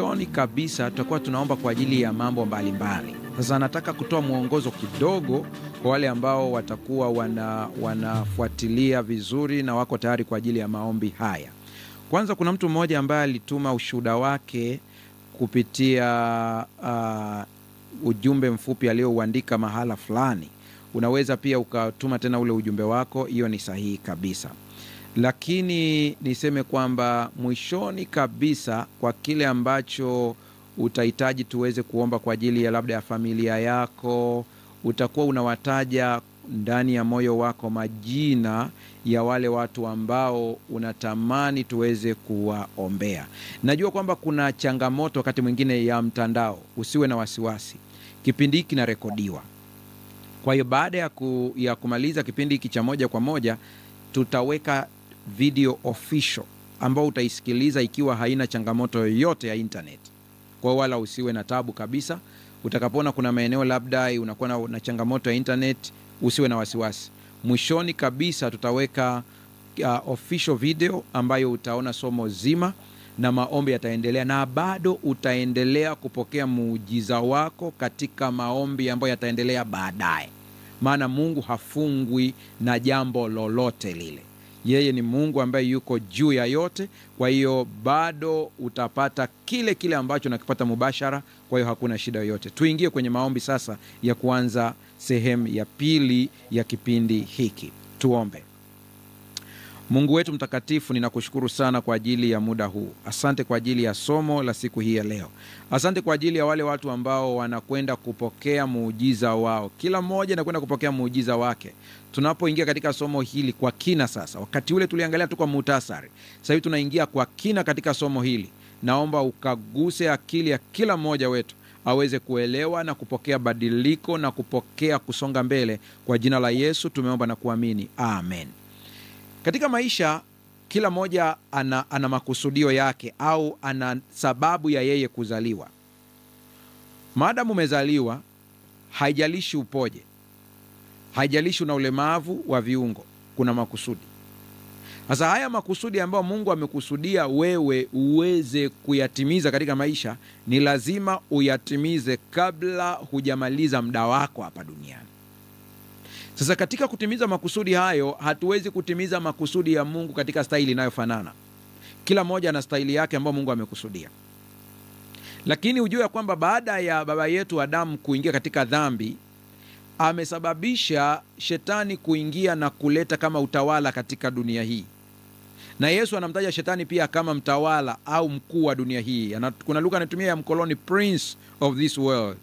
mwishoni kabisa tutakuwa tunaomba kwa ajili ya mambo mbalimbali. Sasa nataka kutoa mwongozo kidogo kwa wale ambao watakuwa wanafuatilia vizuri na wako tayari kwa ajili ya maombi haya. Kwanza, kuna mtu mmoja ambaye alituma ushuhuda wake kupitia ujumbe mfupi aliouandika mahala fulani. Unaweza pia ukatuma tena ule ujumbe wako, hiyo ni sahihi kabisa. Lakini niseme kwamba mwishoni kabisa, kwa kile ambacho utahitaji tuweze kuomba kwa ajili ya labda ya familia yako, utakuwa unawataja ndani ya moyo wako majina ya wale watu ambao unatamani tuweze kuwaombea. Najua kwamba kuna changamoto wakati mwingine ya mtandao, usiwe na wasiwasi. Kipindi hiki kinarekodiwa. Kwa hiyo baada ya kumaliza kipindi hiki cha moja kwa moja, tutaweka video official ambao utaisikiliza ikiwa haina changamoto yoyote ya internet. Kwa wala usiwe na tabu kabisa. Utakapoona kuna maeneo labda unakuwa na changamoto ya internet, usiwe na wasiwasi. Mwishoni kabisa tutaweka official video ambayo utaona somo zima na maombi yataendelea, na bado utaendelea kupokea muujiza wako katika maombi ambayo yataendelea baadaye. Maana Mungu hafungwi na jambo lolote lile. Yeye ni Mungu ambaye yuko juu ya yote. Kwa hiyo bado utapata kile ambacho nakipata mubashara. Kwa hiyo hakuna shida yoyote. Tuingie kwenye maombi sasa ya kuanza sehemu ya pili ya kipindi hiki. Tuombe. Mungu wetu mtakatifu, ninakushukuru sana kwa ajili ya muda huu. Asante kwa ajili ya somo la siku hii ya leo. Asante kwa ajili ya wale watu ambao wanakwenda kupokea muujiza wao. Kila mmoja anakwenda kupokea muujiza wake. Tunapoingia katika somo hili kwa kina sasa, wakati ule tuliangalia tu kwa muhtasari, sasa hivi tunaingia kwa kina katika somo hili. Naomba ukaguse akili ya kila mmoja wetu aweze kuelewa na kupokea badiliko na kupokea kusonga mbele. Kwa jina la Yesu tumeomba na kuamini. Amen. Katika maisha, kila moja ana makusudio yake au ana sababu ya yeye kuzaliwa. Maadamu umezaliwa, haijalishi upoje, haijalishi una ulemavu wa viungo, kuna makusudi. Sasa haya makusudi ambayo Mungu amekusudia wewe uweze kuyatimiza katika maisha, ni lazima uyatimize kabla hujamaliza muda wako hapa duniani. Sasa katika kutimiza makusudi hayo, hatuwezi kutimiza makusudi ya Mungu katika staili inayofanana. Kila moja ana staili yake ambayo Mungu amekusudia. Lakini ujue ya kwamba baada ya baba yetu Adamu kuingia katika dhambi, amesababisha shetani kuingia na kuleta kama utawala katika dunia hii. Na Yesu anamtaja shetani pia kama mtawala au mkuu wa dunia hii. Kuna lugha anatumia ya mkoloni, prince of this world.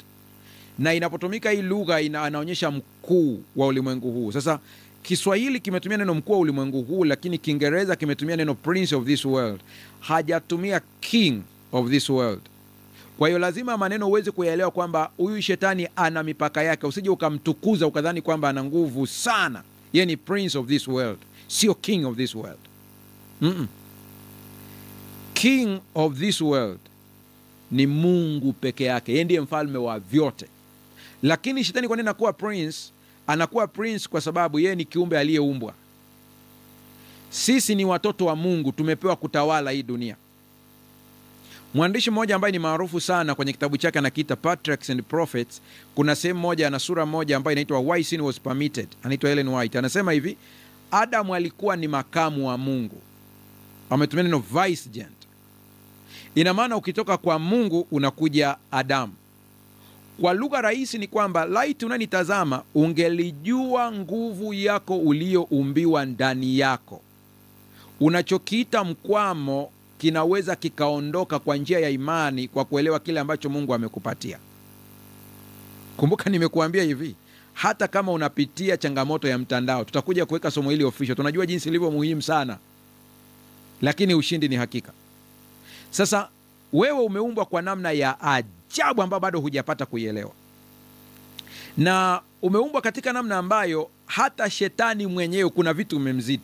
Na inapotumika hii lugha inaonyesha mkuu wa ulimwengu huu. Sasa Kiswahili kimetumia neno mkuu wa ulimwengu huu, lakini Kiingereza kimetumia neno prince of this world. Hajatumia king of this world. Kwa hiyo lazima maneno uweze kuyaelewa kwamba huyu shetani ana mipaka yake. Usije ukamtukuza ukadhani kwamba ana nguvu sana. Yeye ni prince of this world, sio king of this world. King of this world ni Mungu peke yake. Yeye ndiye mfalme wa vyote. Lakini shetani kwa nini anakuwa prince? Anakuwa prince kwa sababu yeye ni kiumbe aliyeumbwa. Sisi ni watoto wa Mungu, tumepewa kutawala hii dunia. Mwandishi mmoja ambaye ni maarufu sana kwenye kitabu chake anakiita Patriarchs and Prophets, kuna sehemu moja na sura moja ambayo inaitwa Why Sin Was Permitted. Anaitwa Ellen White. Anasema hivi, Adam alikuwa ni makamu wa Mungu. Ametumia neno vicegerent. Ina maana ukitoka kwa Mungu unakuja Adam. Kwa lugha rahisi ni kwamba laiti unanitazama ungelijua nguvu yako ulioumbiwa ndani yako. Unachokiita mkwamo kinaweza kikaondoka kwa njia ya imani kwa kuelewa kile ambacho Mungu amekupatia. Kumbuka nimekuambia hivi, hata kama unapitia changamoto ya mtandao, tutakuja kuweka somo hili official. Tunajua jinsi ilivyo muhimu sana. Lakini ushindi ni hakika. Sasa wewe umeumbwa kwa namna ya ajabu ambayo bado hujapata kuielewa. Na umeumbwa katika namna ambayo hata shetani mwenyewe kuna vitu umemzidi.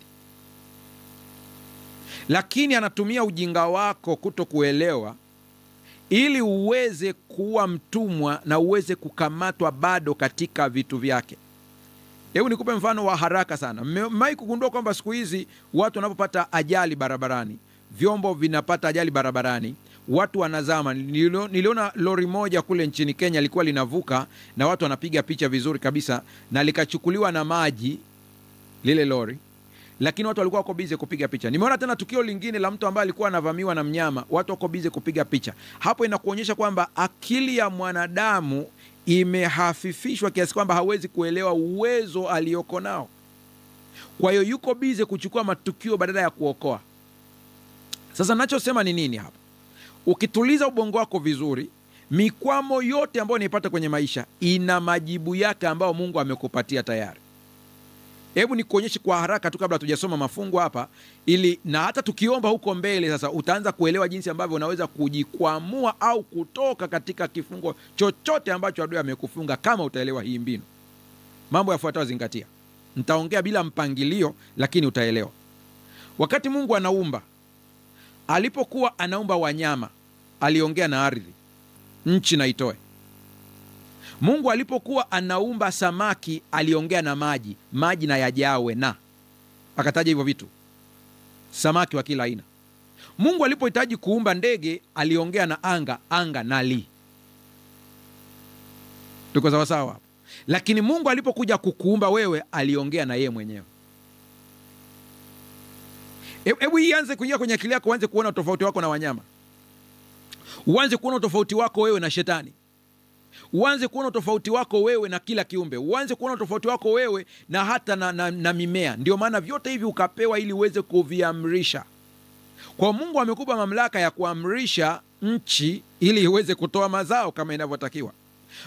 Lakini anatumia ujinga wako kutokuelewa ili uweze kuwa mtumwa na uweze kukamatwa bado katika vitu vyake. Hebu nikupe mfano wa haraka sana. Mmai kugundua kwamba siku hizi watu wanapopata ajali barabarani, vyombo vinapata ajali barabarani, watu wanazama. Niliona lori moja kule nchini Kenya likuwa linavuka na watu wanapiga picha vizuri kabisa, na likachukuliwa na maji lile lori, lakini watu walikuwa wako bize kupiga picha. Nimeona tena tukio lingine la mtu ambaye alikuwa anavamiwa na mnyama, watu wako bize kupiga picha. Hapo inakuonyesha kwamba akili ya mwanadamu imehafifishwa kiasi kwamba hawezi kuelewa uwezo aliyoko nao. Kwa hiyo yuko bize kuchukua matukio badala ya kuokoa. Sasa nachosema ni nini hapa? Ukituliza ubongo wako vizuri, mikwamo yote ambayo unaipata kwenye maisha ina majibu yake ambayo Mungu amekupatia tayari. Hebu nikuonyeshe kwa haraka tu kabla hatujasoma mafungu hapa, ili na hata tukiomba huko mbele sasa utaanza kuelewa jinsi ambavyo unaweza kujikwamua au kutoka katika kifungo chochote ambacho adui amekufunga, kama utaelewa hii mbinu. Mambo yafuatayo zingatia. Nitaongea bila mpangilio lakini utaelewa. Wakati Mungu anaumba, alipokuwa anaumba wanyama, aliongea na ardhi, nchi na itoe. Mungu alipokuwa anaumba samaki, aliongea na maji, maji na yajawe, na akataja hivyo vitu, samaki wa kila aina. Mungu alipohitaji kuumba ndege, aliongea na anga, anga na li. Tuko sawa sawa hapo? Lakini Mungu alipokuja kukuumba wewe, aliongea na yeye mwenyewe. Hebu ianze kuingia kwenye akili yako, uanze kuona tofauti wako na wanyama. Uanze kuona tofauti wako wewe na shetani. Uanze kuona tofauti wako wewe na kila kiumbe. Uanze kuona tofauti wako wewe na hata na mimea. Ndio maana vyote hivi ukapewa ili uweze kuviamrisha. Kwa Mungu amekupa mamlaka ya kuamrisha nchi ili iweze kutoa mazao kama inavyotakiwa.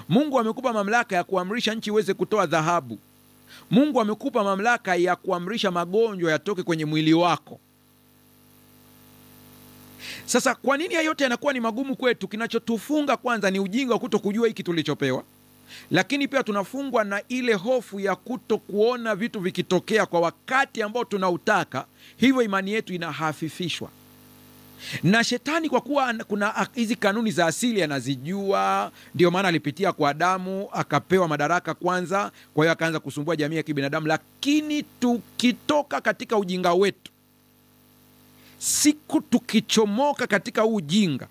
Mungu amekupa mamlaka ya kuamrisha nchi iweze kutoa dhahabu. Mungu amekupa mamlaka ya kuamrisha magonjwa yatoke kwenye mwili wako. Sasa kwa nini haya yote yanakuwa ni magumu kwetu? Kinachotufunga kwanza ni ujinga wa kutokujua hiki tulichopewa. Lakini pia tunafungwa na ile hofu ya kutokuona vitu vikitokea kwa wakati ambao tunautaka. Hivyo imani yetu inahafifishwa. Na shetani kwa kuwa kuna hizi kanuni za asili anazijua, ndio maana alipitia kwa Adamu, akapewa madaraka kwanza, kwa hiyo akaanza kusumbua jamii ya kibinadamu. Lakini tukitoka katika ujinga wetu, siku tukichomoka katika ujinga,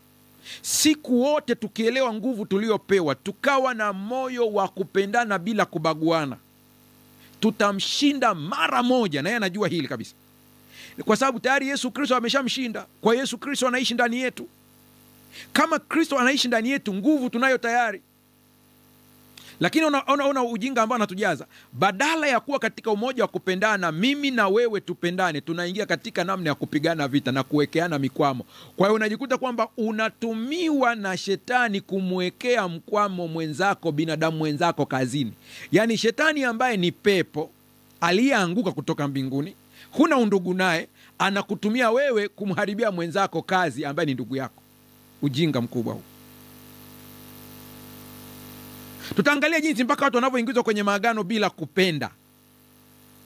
siku wote tukielewa nguvu tuliopewa, tukawa na moyo wa kupendana bila kubaguana, tutamshinda mara moja. Na yeye anajua hili kabisa, kwa sababu tayari Yesu Kristo ameshamshinda. Kwa Yesu Kristo anaishi ndani yetu. Kama Kristo anaishi ndani yetu, nguvu tunayo tayari. Lakini ona ujinga ambao anatujaza. Badala ya kuwa katika umoja wa kupendana, mimi na wewe tupendane, tunaingia katika namna ya kupigana vita na kuwekeana mikwamo. Kwa hiyo unajikuta kwamba unatumiwa na shetani kumwekea mkwamo mwenzako, binadamu mwenzako kazini. Yaani shetani ambaye ni pepo aliyeanguka kutoka mbinguni, huna undugu naye, anakutumia wewe kumharibia mwenzako kazi ambaye ni ndugu yako. Ujinga mkubwa huu. Tutaangalia jinsi mpaka watu wanavyoingizwa kwenye maagano bila kupenda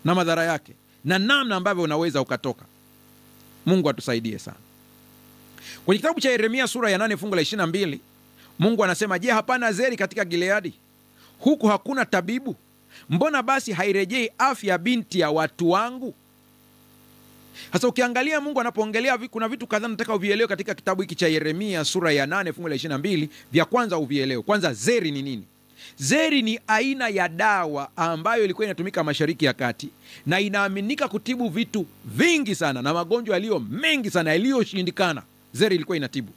na madhara yake, na namna ambavyo unaweza ukatoka. Mungu atusaidie sana. Kwenye kitabu cha Yeremia sura ya 8 fungu la 22, Mungu anasema, je, hapana zeri katika Gileadi? Huku hakuna tabibu? Mbona basi hairejei afya binti ya watu wangu? Sasa ukiangalia Mungu anapoongelea, kuna vitu kadhaa nataka uvielewe katika kitabu hiki cha Yeremia sura ya 8 fungu la 22. Vya kwanza uvielewe. Kwanza, zeri ni nini? Zeri ni aina ya dawa ambayo ilikuwa inatumika Mashariki ya Kati, na inaaminika kutibu vitu vingi sana na magonjwa yaliyo mengi sana yaliyoshindikana. Zeri ilikuwa inatibu.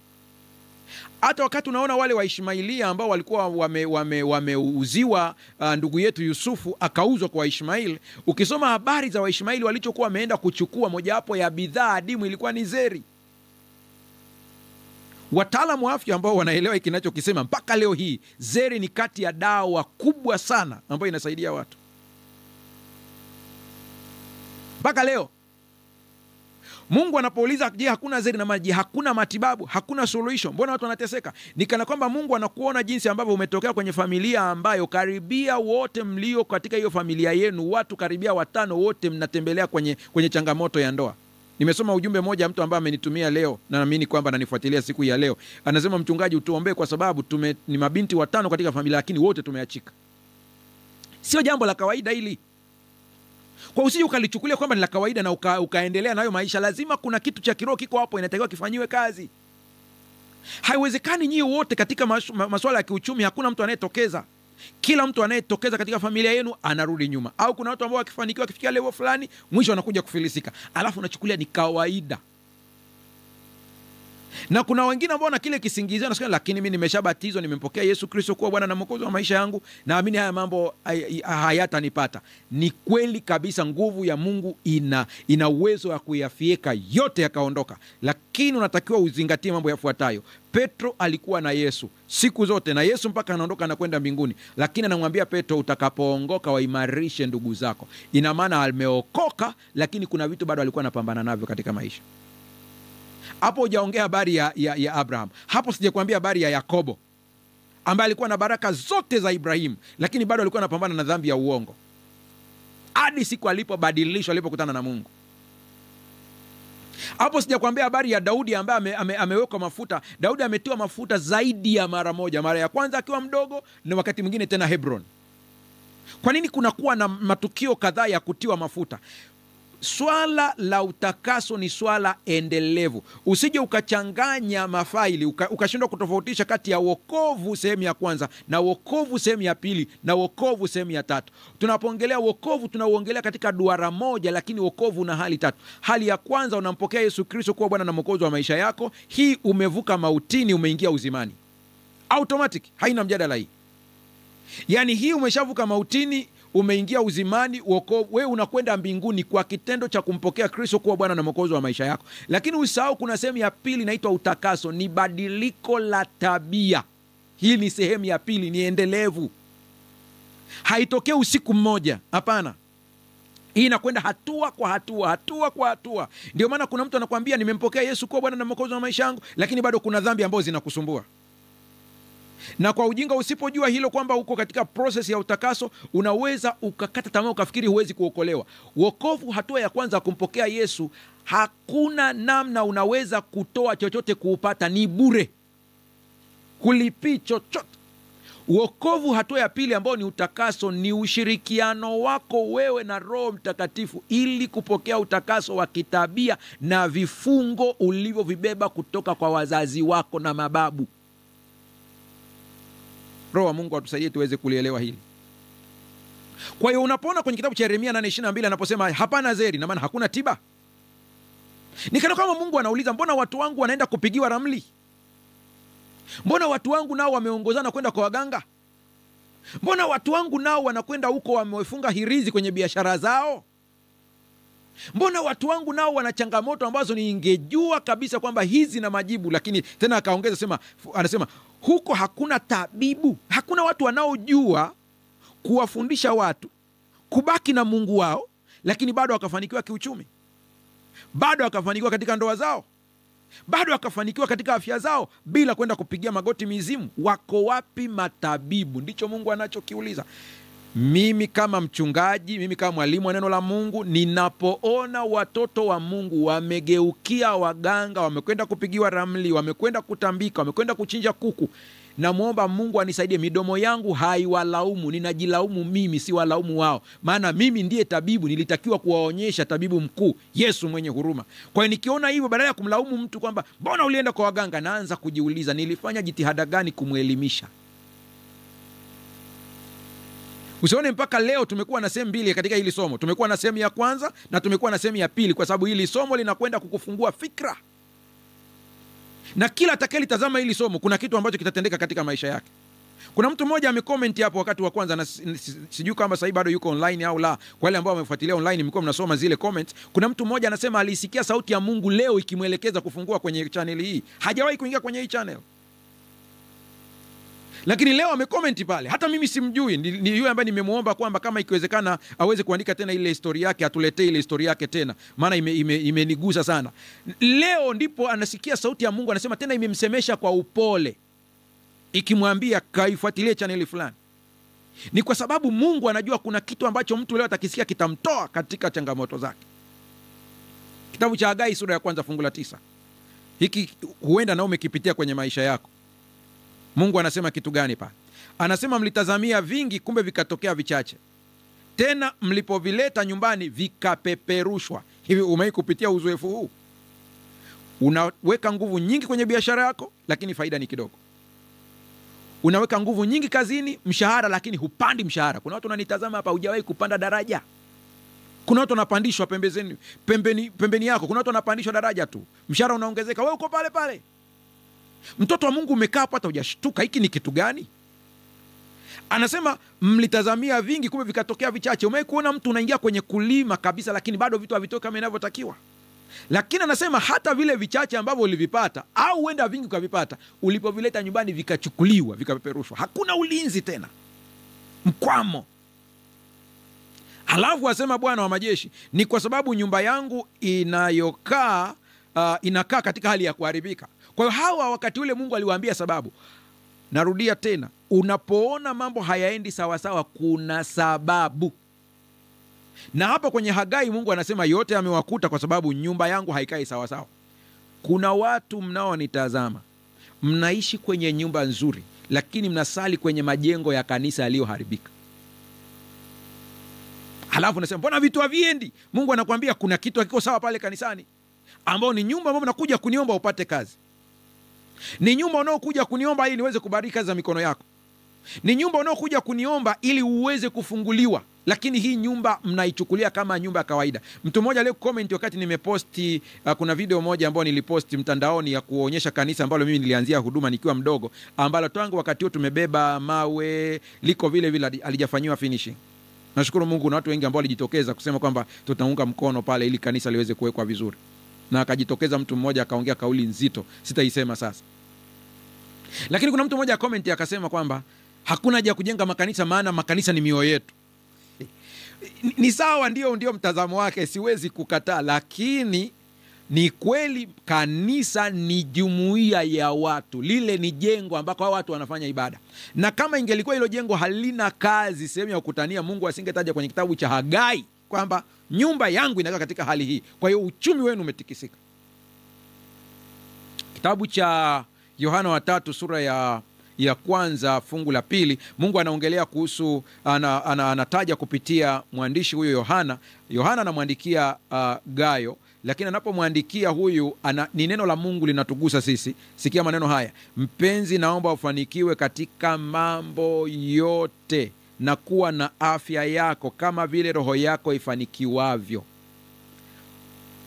Hata wakati unaona wale Waishmailia ambao walikuwa wameuziwa ndugu yetu Yusufu akauzwa kwa Waishmaili, ukisoma habari za Waishmaili walichokuwa wameenda kuchukua, mojawapo ya bidhaa adimu ilikuwa ni zeri. Wataalamu wa afya ambao wanaelewa hiki ninachokisema mpaka leo hii, zeri ni kati ya dawa kubwa sana ambayo inasaidia watu mpaka leo. Mungu anapouliza, je, hakuna zeri na maji, hakuna matibabu, hakuna suluhisho, mbona watu wanateseka? Ni kana kwamba Mungu anakuona jinsi ambavyo umetokea kwenye familia ambayo karibia wote mlio katika hiyo familia yenu, watu karibia 5 wote mnatembelea kwenye changamoto ya ndoa. Nimesoma ujumbe moja mtu ambaye amenitumia leo, na naamini kwamba ananifuatilia siku ya leo. Anasema, mchungaji, utuombee kwa sababu ni mabinti 5 katika familia, lakini wote tumeachika. Sio jambo la kawaida hili. Kwa usije ukalichukulia kwamba ni la kawaida na ukaendelea nayo maisha. Lazima kuna kitu cha kiroho kiko hapo, inatakiwa kifanyiwe kazi. Haiwezekani nyie wote katika masuala ya kiuchumi hakuna mtu anayetokeza. Kila mtu anayetokeza katika familia yenu anarudi nyuma. Au kuna watu ambao wakifanikiwa, wakifikia level fulani, mwisho wanakuja kufilisika. Alafu unachukulia ni kawaida. Na kuna wengine ambao na kile kisingizio nasema, lakini mimi nimeshabatizwa, nimempokea Yesu Kristo kuwa Bwana na Mwokozi wa maisha yangu, naamini haya mambo hayatanipata. Ni kweli kabisa, nguvu ya Mungu ina uwezo wa kuyafieka yote yakaondoka. Lakini unatakiwa uzingatie mambo yafuatayo. Petro alikuwa na Yesu siku zote, na Yesu mpaka anaondoka na kwenda mbinguni. Lakini anamwambia Petro, utakapoongoka waimarishe ndugu zako. Ina maana ameokoka, lakini kuna vitu bado alikuwa anapambana navyo katika maisha. Hapo hujaongea habari ya Abraham. Hapo sijakwambia habari ya Yakobo ambaye alikuwa na baraka zote za Ibrahimu, lakini bado alikuwa anapambana na dhambi ya uongo hadi siku alipobadilishwa, alipokutana na Mungu. Hapo sijakwambia habari ya Daudi ambaye amewekwa mafuta. Daudi ametiwa mafuta zaidi ya mara moja, mara ya kwanza akiwa mdogo na wakati mwingine tena Hebron. Kwa nini kunakuwa na matukio kadhaa ya kutiwa mafuta? Swala la utakaso ni swala endelevu. Usije ukachanganya mafaili ukashindwa kutofautisha kati ya wokovu sehemu ya kwanza na wokovu sehemu ya pili na wokovu sehemu ya tatu. Tunapoongelea wokovu tunauongelea katika duara moja, lakini wokovu una hali tatu. Hali ya kwanza, unampokea Yesu Kristo kuwa Bwana na Mwokozi wa maisha yako. Hii umevuka mautini, umeingia uzimani. Automatic, haina mjadala hii. Yaani hii umeshavuka mautini, umeingia uzimani, wokovu, wewe unakwenda mbinguni kwa kitendo cha kumpokea Kristo kuwa Bwana na Mwokozi wa maisha yako. Lakini usahau kuna sehemu ya pili inaitwa utakaso, ni badiliko la tabia. Hii ni sehemu ya pili, ni endelevu. Haitokee usiku mmoja, hapana. Hii inakwenda hatua kwa hatua, hatua kwa hatua. Ndio maana kuna mtu anakuambia nimempokea Yesu kuwa Bwana na Mwokozi wa maisha yangu, lakini bado kuna dhambi ambazo zinakusumbua. Na kwa ujinga usipojua hilo kwamba uko katika process ya utakaso, unaweza ukakata tamaa ukafikiri huwezi kuokolewa. Wokovu, hatua ya kwanza kumpokea Yesu, hakuna namna unaweza kutoa chochote kuupata, ni bure. Kulipi chochote. Wokovu, hatua ya pili ambao ni utakaso, ni ushirikiano wako wewe na Roho Mtakatifu ili kupokea utakaso wa kitabia na vifungo ulivyovibeba kutoka kwa wazazi wako na mababu. Roho wa Mungu atusaidie tuweze kulielewa hili. Kwa hiyo unapoona kwenye kitabu cha Yeremia 8:22 anaposema hapana zeri, na maana hakuna tiba. Ni kana kama Mungu anauliza, mbona watu wangu wanaenda kupigiwa ramli? Mbona watu wangu nao wameongozana kwenda kwa waganga? Mbona watu wangu nao wanakwenda huko wamefunga hirizi kwenye biashara zao? Mbona watu wangu nao wana changamoto ambazo ningejua kabisa kwamba hizi na majibu? Lakini tena akaongeza anasema huko hakuna tabibu. Hakuna watu wanaojua kuwafundisha watu kubaki na Mungu wao, lakini bado wakafanikiwa kiuchumi, bado wakafanikiwa katika ndoa zao, bado wakafanikiwa katika afya zao bila kwenda kupigia magoti mizimu. Wako wapi matabibu? Ndicho Mungu anachokiuliza. Mimi kama mchungaji, mimi kama mwalimu wa neno la Mungu, ninapoona watoto wa Mungu wamegeukia waganga, wamekwenda kupigiwa ramli, wamekwenda kutambika, wamekwenda kuchinja kuku, namuomba Mungu anisaidie. Midomo yangu haiwalaumu, ninajilaumu mimi, si walaumu wao. Maana mimi ndiye tabibu, nilitakiwa kuwaonyesha tabibu mkuu, Yesu mwenye huruma. Kwa hiyo nikiona hivyo, badala ya kumlaumu mtu kwamba mbona ulienda kwa waganga, naanza kujiuliza nilifanya jitihada gani kumwelimisha. Usione mpaka leo tumekuwa na sehemu mbili katika hili somo. Tumekuwa na sehemu ya kwanza na tumekuwa na sehemu ya pili, kwa sababu hili somo linakwenda kukufungua fikra. Na kila atakayelitazama hili somo kuna kitu ambacho kitatendeka katika maisha yake. Kuna mtu mmoja amecomment hapo wakati wa kwanza, na sijui kama sasa bado yuko online au la. Kwa wale ambao wamefuatilia online, mlikuwa mnasoma zile comments. Kuna mtu mmoja anasema alisikia sauti ya Mungu leo ikimwelekeza kufungua kwenye channel hii. Hajawahi kuingia kwenye hii channel, lakini leo amecomment pale. Hata mimi simjui, ni yule ambaye nimemuomba kwamba kama ikiwezekana aweze kuandika tena ile historia yake, atuletee ile historia yake tena, maana imenigusa sana. Leo ndipo anasikia sauti ya Mungu, anasema tena imemsemesha kwa upole, ikimwambia kaifuatilie channel fulani. Ni kwa sababu Mungu anajua kuna kitu ambacho mtu leo atakisikia kitamtoa katika changamoto zake. Kitabu cha Hagai sura ya 1 fungu la 9. Hiki huenda na umekipitia kwenye maisha yako. Mungu anasema kitu gani pa? Anasema mlitazamia vingi, kumbe vikatokea vichache. Tena mlipovileta nyumbani vikapeperushwa. Hivi umewahi kupitia uzoefu huu? Unaweka nguvu nyingi kwenye biashara yako, lakini faida ni kidogo. Unaweka nguvu nyingi kazini, mshahara, lakini hupandi mshahara. Kuna watu wananitazama hapa, hujawahi kupanda daraja. Kuna watu wanapandishwa pembeni yako. Kuna watu wanapandishwa daraja tu, mshahara unaongezeka, wewe uko pale pale. Mtoto wa Mungu umekaa hapo, hata hujashtuka hiki ni kitu gani? Anasema mlitazamia vingi, kumbe vikatokea vichache. Umewahi kuona mtu unaingia kwenye kulima kabisa, lakini bado vitu havitoki kama inavyotakiwa? Lakini anasema hata vile vichache ambavyo ulivipata, au huenda vingi ukavipata, ulipovileta nyumbani vikachukuliwa, vikapeperushwa. Hakuna ulinzi tena, mkwamo. Halafu asema Bwana wa majeshi, ni kwa sababu nyumba yangu inakaa katika hali ya kuharibika. Kwa hiyo hawa wakati ule Mungu aliwaambia sababu. Narudia tena, unapoona mambo hayaendi sawasawa, kuna sababu. Na hapa kwenye Hagai Mungu anasema yote yamewakuta kwa sababu nyumba yangu haikai sawasawa. Kuna watu mnaonitazama, mnaishi kwenye nyumba nzuri, lakini mnasali kwenye majengo ya kanisa yaliyoharibika. Halafu unasema mbona vitu haviendi? Mungu anakuambia kuna kitu hakiko sawa pale kanisani, ambao ni nyumba ambayo mnakuja kuniomba upate kazi. Ni nyumba unaokuja kuniomba ili niweze kubariki kazi za mikono yako. Ni nyumba unaokuja kuniomba ili uweze kufunguliwa, lakini hii nyumba mnaichukulia kama nyumba ya kawaida. Mtu mmoja leo comment wakati nimeposti, kuna video moja ambayo niliposti mtandaoni ya kuonyesha kanisa ambalo mimi nilianzia huduma nikiwa mdogo, ambalo tangu wakati huo tumebeba mawe, liko vile vile alijafanyiwa finishing. Nashukuru Mungu na watu wengi ambao walijitokeza kusema kwamba tutaunga mkono pale ili kanisa liweze kuwekwa vizuri. Na akajitokeza mtu mmoja akaongea kauli nzito, sitaisema sasa. Lakini kuna mtu mmoja comment akasema kwamba hakuna haja ya kujenga makanisa, maana makanisa ni mioyo yetu. Ni sawa, ndio mtazamo wake, siwezi kukataa, lakini ni kweli kanisa ni jumuiya ya watu. Lile ni jengo ambako hao watu wanafanya ibada. Na kama ingelikuwa hilo jengo halina kazi, sehemu ya kukutania, Mungu asingetaja kwenye kitabu cha Hagai kwamba nyumba yangu inakaa katika hali hii, kwa hiyo uchumi wenu umetikisika. Kitabu cha Yohana wa 3 sura ya kwanza fungu la 2, Mungu anaongelea kuhusu, anataja kupitia mwandishi huyo Yohana anamwandikia Gayo, lakini anapomwandikia huyu ni neno la Mungu linatugusa sisi. Sikia maneno haya: mpenzi, naomba ufanikiwe katika mambo yote na kuwa na afya yako kama vile roho yako ifanikiwavyo.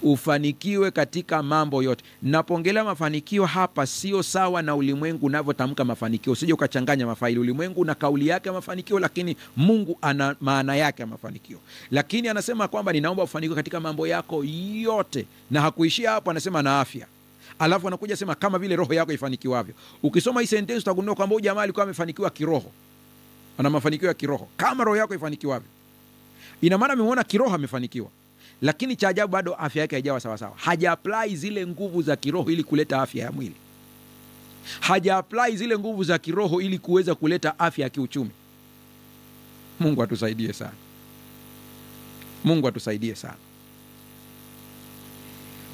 Ufanikiwe katika mambo yote. Napoongelea mafanikio hapa, sio sawa na ulimwengu unavyotamka mafanikio. Usije ukachanganya mafaili. Ulimwengu una kauli yake ya mafanikio, lakini Mungu ana maana yake ya mafanikio. Lakini anasema kwamba ninaomba ufanikiwe katika mambo yako yote, na hakuishia hapo, anasema na afya. Alafu anakuja sema kama vile roho yako ifanikiwavyo. Ukisoma hii sentence utagundua kwamba huyu jamaa alikuwa amefanikiwa kiroho. Ana mafanikio ya kiroho kama roho yako ifanikiwavyo. Ina maana ameona kiroho amefanikiwa. Lakini cha ajabu bado afya yake haijawa sawa sawa. Haja apply zile nguvu za kiroho ili kuleta afya ya mwili. Haja apply zile nguvu za kiroho ili kuweza kuleta afya ya kiuchumi. Mungu atusaidie sana. Mungu atusaidie sana.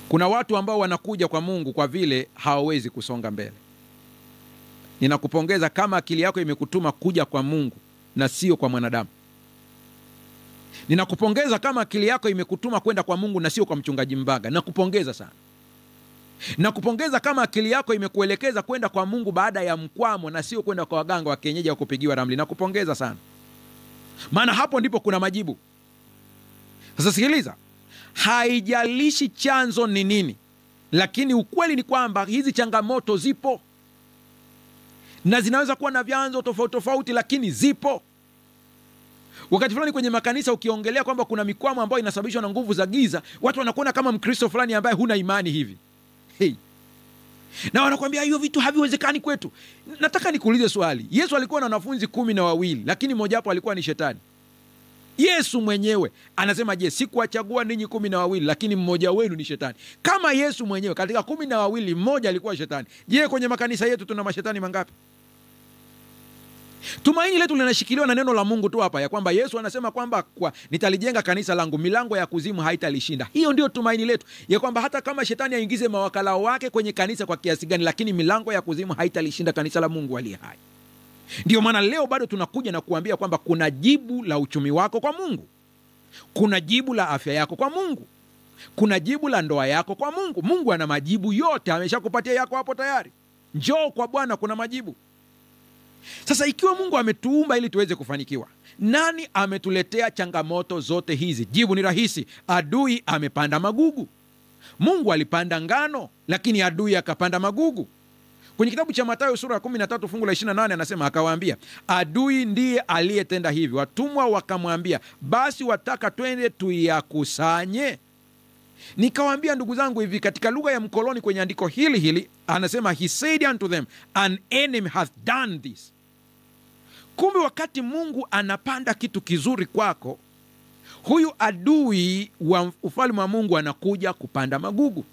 Kuna watu ambao wanakuja kwa Mungu kwa vile hawawezi kusonga mbele. Ninakupongeza kama akili yako imekutuma kuja kwa Mungu na sio kwa mwanadamu. Ninakupongeza kama akili yako imekutuma kwenda kwa Mungu na sio kwa mchungaji Mbaga. Nakupongeza sana. Nakupongeza kama akili yako imekuelekeza kwenda kwa Mungu baada ya mkwamo na sio kwenda kwa waganga wa kienyeji au kupigiwa ramli. Nakupongeza sana. Maana hapo ndipo kuna majibu. Sasa sikiliza. Haijalishi chanzo ni nini, lakini ukweli ni kwamba hizi changamoto zipo. Na zinaweza kuwa na vyanzo tofauti tofauti, lakini zipo. Wakati fulani kwenye makanisa ukiongelea kwamba kuna mikwamo ambayo inasababishwa na nguvu za giza, watu wanakuona kama Mkristo fulani ambaye huna imani hivi. Na wanakuambia hiyo vitu haviwezekani kwetu. Nataka nikuulize swali. Yesu alikuwa na wanafunzi 12, lakini mmoja wapo alikuwa ni shetani. Yesu mwenyewe anasema, je, sikuwachagua ninyi 12 lakini mmoja wenu ni shetani. Kama Yesu mwenyewe katika 12 mmoja alikuwa shetani, je, kwenye makanisa yetu tuna mashetani mangapi? Tumaini letu linashikiliwa na neno la Mungu tu hapa, ya kwamba Yesu anasema kwamba nitalijenga kanisa langu, milango ya kuzimu haitalishinda. Hiyo ndio tumaini letu, ya kwamba hata kama shetani aingize mawakala wake kwenye kanisa kwa kiasi gani, lakini milango ya kuzimu haitalishinda kanisa la Mungu aliye hai. Ndio maana leo bado tunakuja na kuambia kwamba kuna jibu la uchumi wako kwa Mungu. Kuna jibu la afya yako kwa Mungu. Kuna jibu la ndoa yako kwa Mungu. Mungu ana majibu yote, ameshakupatia yako hapo tayari. Njoo kwa Bwana, kuna majibu. Sasa ikiwa Mungu ametuumba ili tuweze kufanikiwa, nani ametuletea changamoto zote hizi? Jibu ni rahisi, adui amepanda magugu. Mungu alipanda ngano, lakini adui akapanda magugu. Kwenye kitabu cha Mathayo sura ya 13 fungu la 28 anasema, akawaambia, adui ndiye aliyetenda hivi. Watumwa wakamwambia, basi wataka twende tuyakusanye? Nikawaambia ndugu zangu hivi, katika lugha ya mkoloni kwenye andiko hili hili anasema, he said unto them, an enemy hath done this. Kumbe wakati Mungu anapanda kitu kizuri kwako, huyu adui wa ufalme wa Mungu anakuja kupanda magugu.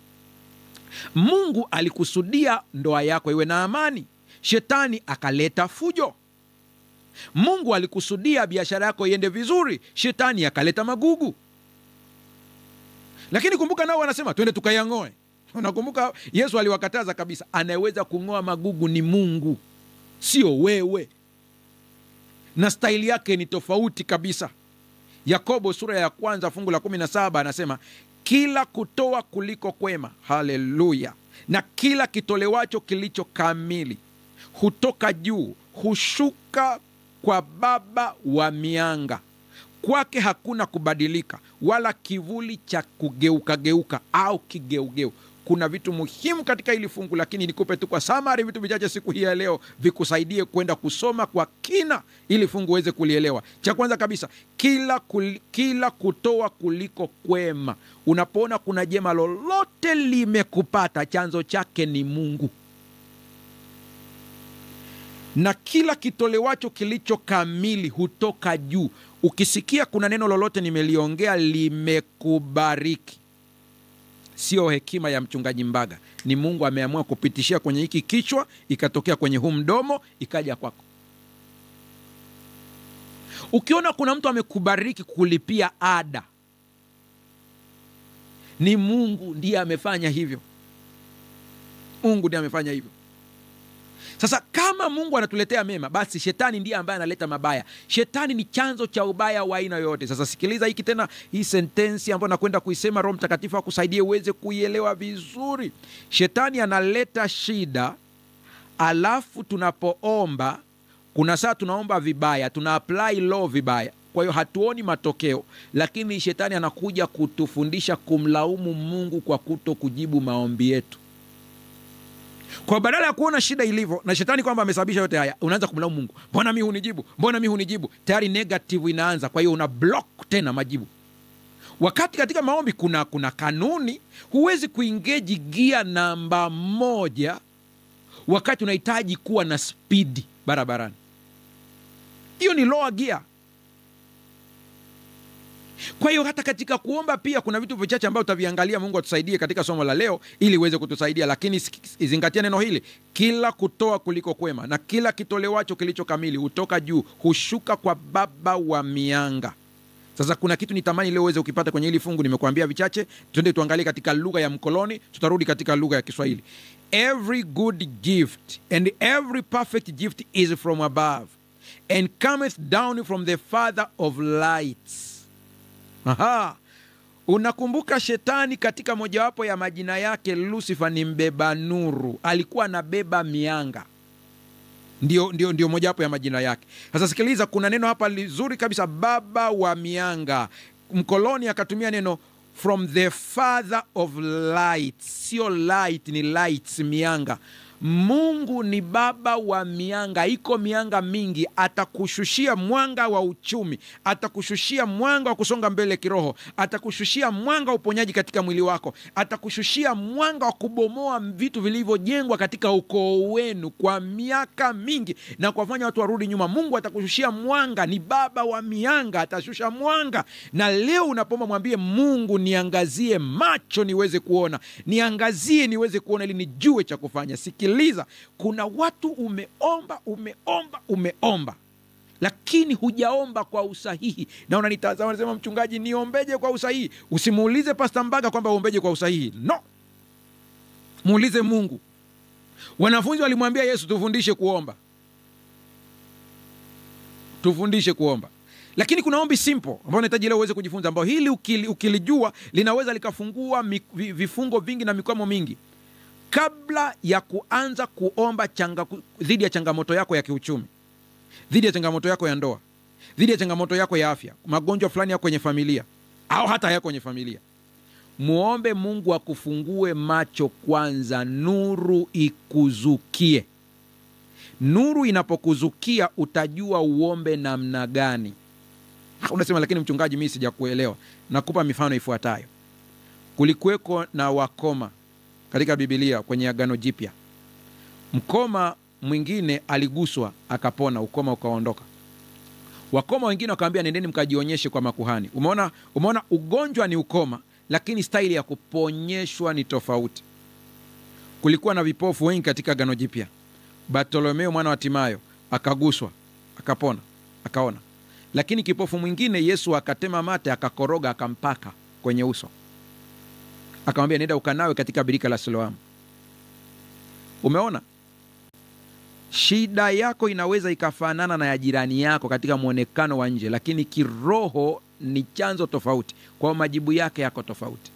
Mungu alikusudia ndoa yako iwe na amani, shetani akaleta fujo. Mungu alikusudia biashara yako iende vizuri, shetani akaleta magugu. Lakini kumbuka, nao wanasema twende tukayang'oe. Unakumbuka Yesu aliwakataza kabisa, anayeweza kung'oa magugu ni Mungu, sio wewe, na staili yake ni tofauti kabisa. Yakobo sura ya 1 fungu la 17 anasema, kila kutoa kuliko kwema, haleluya, na kila kitolewacho kilicho kamili hutoka juu, hushuka kwa Baba wa mianga. Kwake hakuna kubadilika, wala kivuli cha kugeuka au kigeugeu. Kuna vitu muhimu katika hili fungu, lakini nikupe tu kwa summary vitu vichache siku hii ya leo, vikusaidie kwenda kusoma kwa kina ili fungu uweze kulielewa. Cha kwanza kabisa, kila kutoa kuliko kwema. Unapoona kuna jema lolote limekupata, chanzo chake ni Mungu. Na kila kitolewacho kilicho kamili hutoka juu. Ukisikia kuna neno lolote nimeliongea limekubariki, sio hekima ya mchungaji Mbaga, ni Mungu ameamua kupitishia kwenye hiki kichwa, ikatokea kwenye huu mdomo, ikaja kwako. Ukiona kuna mtu amekubariki kulipia ada, ni Mungu ndiye amefanya hivyo. Mungu ndiye amefanya hivyo. Sasa kama Mungu anatuletea mema, basi shetani ndiye ambaye analeta mabaya. Shetani ni chanzo cha ubaya wa aina yoyote. Sasa sikiliza hiki tena, hii sentensi ambayo nakwenda kuisema, Roho Mtakatifu akusaidie uweze kuielewa vizuri. Shetani analeta shida, alafu tunapoomba, kuna saa tunaomba vibaya, tuna apply law vibaya, kwa hiyo hatuoni matokeo. Lakini shetani anakuja kutufundisha kumlaumu Mungu kwa kuto kujibu maombi yetu. Kwa badala ya kuona shida ilivyo na shetani kwamba amesababisha yote haya, unaanza kumlaumu Mungu. Mbona mimi hunijibu? Mbona mimi hunijibu? Tayari negative inaanza, kwa hiyo una block tena majibu. Wakati katika maombi kuna kanuni, huwezi kuengage gia namba 1 wakati unahitaji kuwa na speed barabarani. Hiyo ni lower gear. Kwa hiyo hata katika kuomba pia kuna vitu vichache ambavyo utaviangalia. Mungu atusaidie katika somo la leo ili uweze kutusaidia, lakini zingatia neno hili, kila kutoa kuliko kwema, na kila kitolewacho kilicho kamili hutoka juu, hushuka kwa Baba wa mianga. Sasa kuna kitu nitamani leo uweze ukipata kwenye hili fungu. Nimekuambia vichache, twende tuangalie katika lugha ya mkoloni, tutarudi katika lugha ya Kiswahili. Every good gift and every perfect gift is from above and cometh down from the Father of lights. Aha. Unakumbuka shetani katika mojawapo ya majina yake Lucifer ni mbeba nuru, alikuwa anabeba mianga. Ndio mojawapo ya majina yake. Sasa sikiliza, kuna neno hapa lizuri kabisa, Baba wa mianga. Mkoloni akatumia neno from the Father of lights. Sio light, ni lights, mianga. Mungu ni baba wa mianga. Iko mianga mingi. Atakushushia mwanga wa uchumi, atakushushia mwanga wa kusonga mbele kiroho, atakushushia mwanga wa uponyaji katika mwili wako, atakushushia mwanga wa kubomoa vitu vilivyojengwa katika ukoo wenu kwa miaka mingi na kuwafanya watu warudi nyuma. Mungu atakushushia mwanga, ni baba wa mianga, atashusha mwanga. Na leo unapoomba mwambie Mungu, niangazie macho niweze kuona, niangazie niweze kuona ili nijue cha kufanya. Sikiliza, kuna watu umeomba lakini hujaomba kwa usahihi, na unanitazama unasema, mchungaji niombeje kwa usahihi? Usimuulize Pastor Mbaga kwamba uombeje kwa usahihi. No, muulize Mungu. Wanafunzi walimwambia Yesu, tufundishe kuomba. Lakini kuna ombi simple ambao unahitaji leo uweze kujifunza, ambao hili ukilijua linaweza likafungua vifungo vingi na mikwamo mingi. Kabla ya kuanza kuomba dhidi ya changamoto yako ya kiuchumi, dhidi ya changamoto yako ya ndoa, dhidi ya changamoto yako ya afya, magonjwa fulani yako kwenye familia au hata yako kwenye familia, muombe Mungu akufungue macho kwanza, nuru ikuzukie. Nuru inapokuzukia utajua uombe namna gani. Unasema, lakini mchungaji, mimi sijakuelewa. Nakupa mifano ifuatayo. Kulikuweko na wakoma katika Biblia kwenye Agano Jipya. Mkoma mwingine aliguswa akapona, ukoma ukaondoka. Wakoma wengine wakaambia, nendeni mkajionyeshe kwa makuhani. Umeona ugonjwa ni ukoma, lakini staili ya kuponyeshwa ni tofauti. Kulikuwa na vipofu wengi katika Agano Jipya. Bartolomeo mwana wa Timayo akaguswa akapona, akaona. Lakini kipofu mwingine Yesu akatema mate, akakoroga, akampaka kwenye uso, akamwambia, nenda ukanawe katika birika la Siloamu. Umeona? Shida yako inaweza ikafanana na ya jirani yako katika mwonekano wa nje, lakini kiroho ni chanzo tofauti, kwa majibu yake yako tofauti,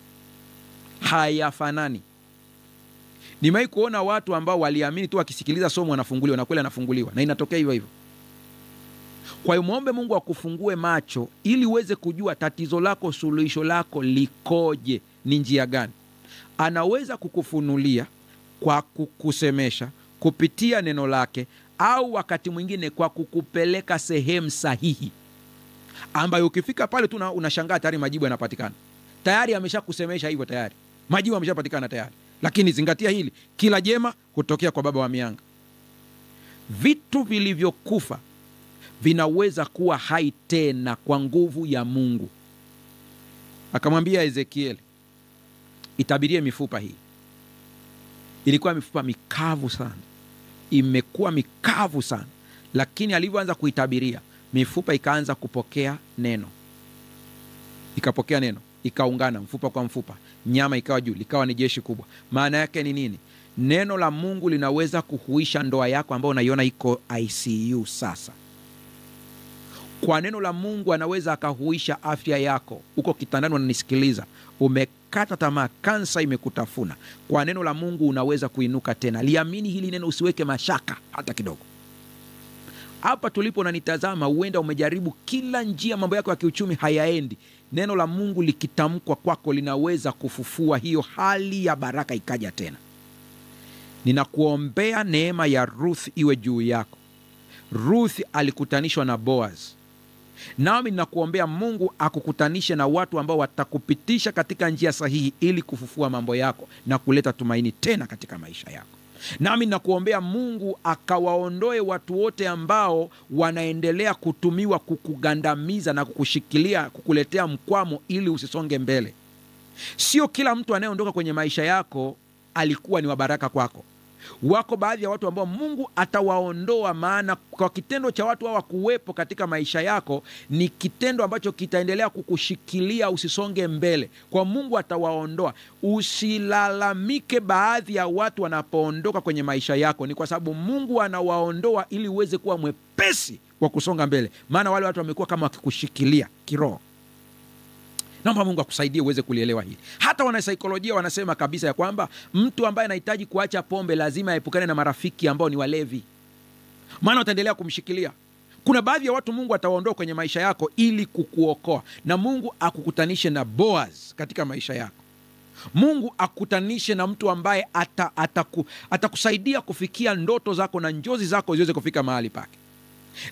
hayafanani. Nimewahi kuona watu ambao waliamini tu wakisikiliza somo wanafunguliwa, na kweli anafunguliwa, na inatokea hivyo hivyo. Kwa hiyo muombe Mungu akufungue macho ili uweze kujua tatizo lako, suluhisho lako likoje, ni njia gani. Anaweza kukufunulia kwa kukusemesha kupitia neno lake, au wakati mwingine kwa kukupeleka sehemu sahihi, ambayo ukifika pale tu unashangaa tayari majibu yanapatikana. Tayari ameshakusemesha hivyo, tayari majibu yameshapatikana tayari. Lakini zingatia hili, kila jema hutokea kwa baba wa mianga. Vitu vilivyokufa vinaweza kuwa hai tena kwa nguvu ya Mungu. Akamwambia Ezekieli, itabirie mifupa hii. Ilikuwa mifupa mikavu sana, imekuwa mikavu sana, lakini alivyoanza kuitabiria, mifupa ikaanza kupokea neno. Ikapokea neno, ikaungana mfupa kwa mfupa, nyama ikawa juu, likawa ni jeshi kubwa. Maana yake ni nini? Neno la Mungu linaweza kuhuisha ndoa yako ambayo unaiona iko ICU sasa. Kwa neno la Mungu anaweza akahuisha afya yako. Uko kitandani unanisikiliza, umekata tamaa, kansa imekutafuna. Kwa neno la Mungu unaweza kuinuka tena. Liamini hili neno, usiweke mashaka hata kidogo. Hapa tulipo unanitazama, huenda umejaribu kila njia, mambo yako ya kiuchumi hayaendi. Neno la Mungu likitamkwa kwako linaweza kufufua hiyo hali ya baraka ikaja tena. Ninakuombea neema ya Ruth iwe juu yako. Ruth alikutanishwa na Boaz. Nami ninakuombea Mungu akukutanishe na watu ambao watakupitisha katika njia sahihi ili kufufua mambo yako na kuleta tumaini tena katika maisha yako. Nami ninakuombea Mungu akawaondoe watu wote ambao wanaendelea kutumiwa kukugandamiza na kukushikilia, kukuletea mkwamo ili usisonge mbele. Sio kila mtu anayeondoka kwenye maisha yako alikuwa ni wa baraka kwako. Wako baadhi ya watu ambao Mungu atawaondoa, maana kwa kitendo cha watu hawa kuwepo katika maisha yako ni kitendo ambacho kitaendelea kukushikilia usisonge mbele. Kwa Mungu atawaondoa. Usilalamike baadhi ya watu wanapoondoka kwenye maisha yako, ni kwa sababu Mungu anawaondoa ili uweze kuwa mwepesi wa kusonga mbele, maana wale watu wamekuwa kama wakikushikilia kiroho. Naomba Mungu akusaidie uweze kulielewa hili. Hata wanasaikolojia wanasema kabisa ya kwamba mtu ambaye anahitaji kuacha pombe lazima aepukane na marafiki ambao ni walevi, maana wataendelea kumshikilia. Kuna baadhi ya watu Mungu atawaondoa kwenye maisha yako ili kukuokoa, na Mungu akukutanishe na Boaz katika maisha yako. Mungu akutanishe na mtu ambaye atakusaidia kufikia ndoto zako na njozi zako ziweze kufika mahali pake.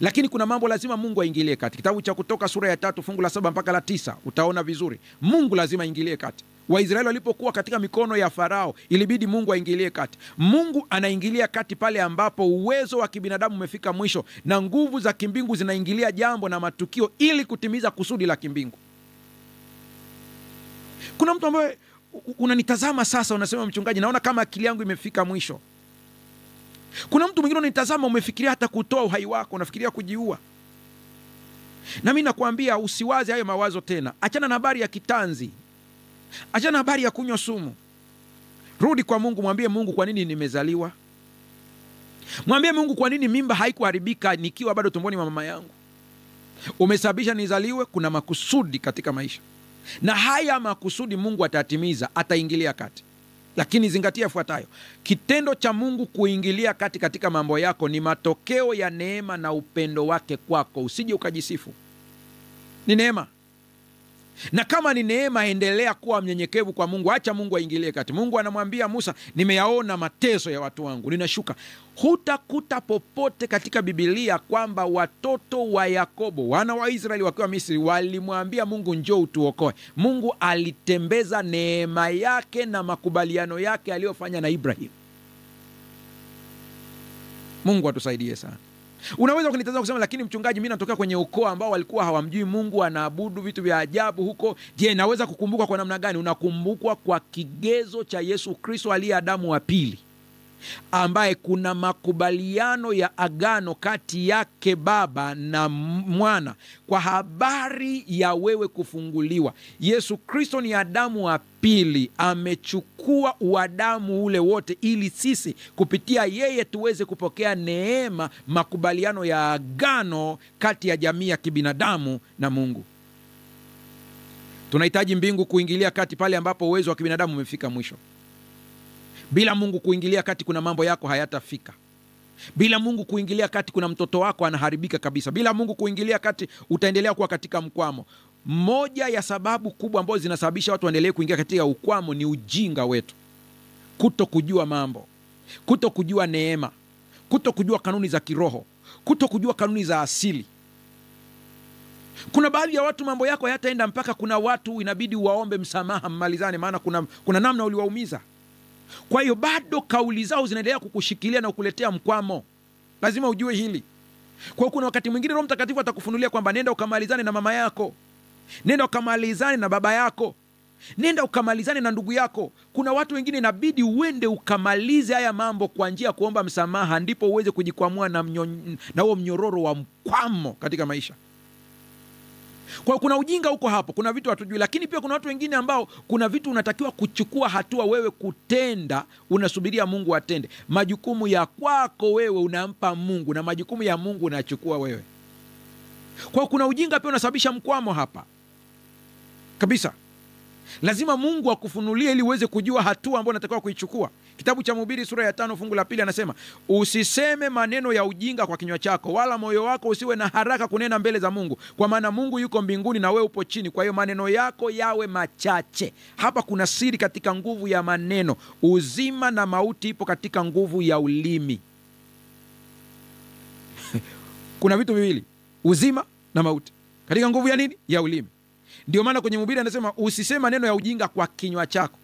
Lakini kuna mambo lazima Mungu aingilie kati. Kitabu cha Kutoka sura ya 3 fungu la 7 mpaka la 9 utaona vizuri. Mungu lazima aingilie kati. Waisraeli walipokuwa katika mikono ya Farao, ilibidi Mungu aingilie kati. Mungu anaingilia kati pale ambapo uwezo wa kibinadamu umefika mwisho na nguvu za kimbingu zinaingilia jambo na matukio ili kutimiza kusudi la kimbingu. Kuna mtu ambaye unanitazama sasa unasema, mchungaji, naona kama akili yangu imefika mwisho. Kuna mtu mwingine unanitazama umefikiria hata kutoa uhai wako, unafikiria kujiua. Na mimi nakwambia usiwaze hayo mawazo tena. Achana na habari ya kitanzi. Achana na habari ya kunywa sumu. Rudi kwa Mungu, mwambie Mungu, kwa nini nimezaliwa? Mwambie Mungu, kwa nini mimba haikuharibika nikiwa bado tumboni mwa mama yangu? umesababisha nizaliwe, kuna makusudi katika maisha, na haya makusudi Mungu atatimiza, ataingilia kati. Lakini zingatia yafuatayo: kitendo cha Mungu kuingilia kati katika mambo yako ni matokeo ya neema na upendo wake kwako. Usije ukajisifu, ni neema. Na kama ni neema, endelea kuwa mnyenyekevu kwa Mungu, acha Mungu aingilie kati. Mungu anamwambia Musa, nimeyaona mateso ya watu wangu, ninashuka. Hutakuta popote katika Biblia kwamba watoto wa Yakobo, wana wa Israeli wakiwa Misri, walimwambia Mungu, njoo utuokoe. Mungu alitembeza neema yake na makubaliano yake aliyofanya na Ibrahim. Mungu atusaidie sana. Unaweza kunitazama kusema, lakini mchungaji, mimi natoka kwenye ukoo ambao walikuwa hawamjui Mungu, wanaabudu vitu vya ajabu huko. Je, naweza kukumbukwa kwa namna gani? Unakumbukwa kwa kigezo cha Yesu Kristo aliye Adamu wa pili, ambaye kuna makubaliano ya agano kati yake Baba na Mwana kwa habari ya wewe kufunguliwa. Yesu Kristo ni Adamu wa pili, amechukua uadamu ule wote ili sisi kupitia yeye tuweze kupokea neema, makubaliano ya agano kati ya jamii ya kibinadamu na Mungu. Tunahitaji mbingu kuingilia kati pale ambapo uwezo wa kibinadamu umefika mwisho. Bila Mungu kuingilia kati, kuna mambo yako hayatafika. Bila Mungu kuingilia kati, kuna mtoto wako anaharibika kabisa. Bila Mungu kuingilia kati, utaendelea kuwa katika mkwamo. Moja ya sababu kubwa ambazo zinasababisha watu waendelee kuingia katika ukwamo ni ujinga wetu, kuto kujua mambo, kuto kujua neema, kuto kujua kanuni za kiroho, kuto kujua kanuni za asili. Kuna baadhi ya watu mambo yako hayataenda mpaka kuna watu inabidi waombe msamaha, mmalizane, maana kuna namna uliwaumiza. Kwa hiyo bado kauli zao zinaendelea kukushikilia na kukuletea mkwamo. Lazima ujue hili. Kwa hiyo kuna wakati mwingine Roho Mtakatifu atakufunulia kwamba nenda ukamalizane na mama yako, nenda ukamalizane na baba yako, nenda ukamalizane na ndugu yako. Kuna watu wengine inabidi uende ukamalize haya mambo kwa njia ya kuomba msamaha, ndipo uweze kujikwamua na huo mnyororo wa mkwamo katika maisha. Kwa hiyo kuna ujinga huko hapo, kuna vitu hatujui. Lakini pia kuna watu wengine ambao kuna vitu unatakiwa kuchukua hatua wewe kutenda, unasubiria Mungu atende. Majukumu ya kwako wewe unampa Mungu, na majukumu ya Mungu unachukua wewe. Kwa hiyo kuna ujinga pia unasababisha mkwamo hapa kabisa. Lazima Mungu akufunulie ili uweze kujua hatua ambayo unatakiwa kuichukua. Kitabu cha Mhubiri sura ya 5 fungu la 2 anasema, usiseme maneno ya ujinga kwa kinywa chako, wala moyo wako usiwe na haraka kunena mbele za Mungu, kwa maana Mungu yuko mbinguni na wewe upo chini. Kwa hiyo maneno yako yawe machache. Hapa kuna siri katika nguvu ya maneno. Uzima na mauti ipo katika nguvu ya ulimi. Kuna vitu viwili, uzima na mauti, katika nguvu ya nini? Ya ulimi. Ndio maana kwenye Mhubiri anasema usiseme maneno ya ujinga kwa kinywa chako,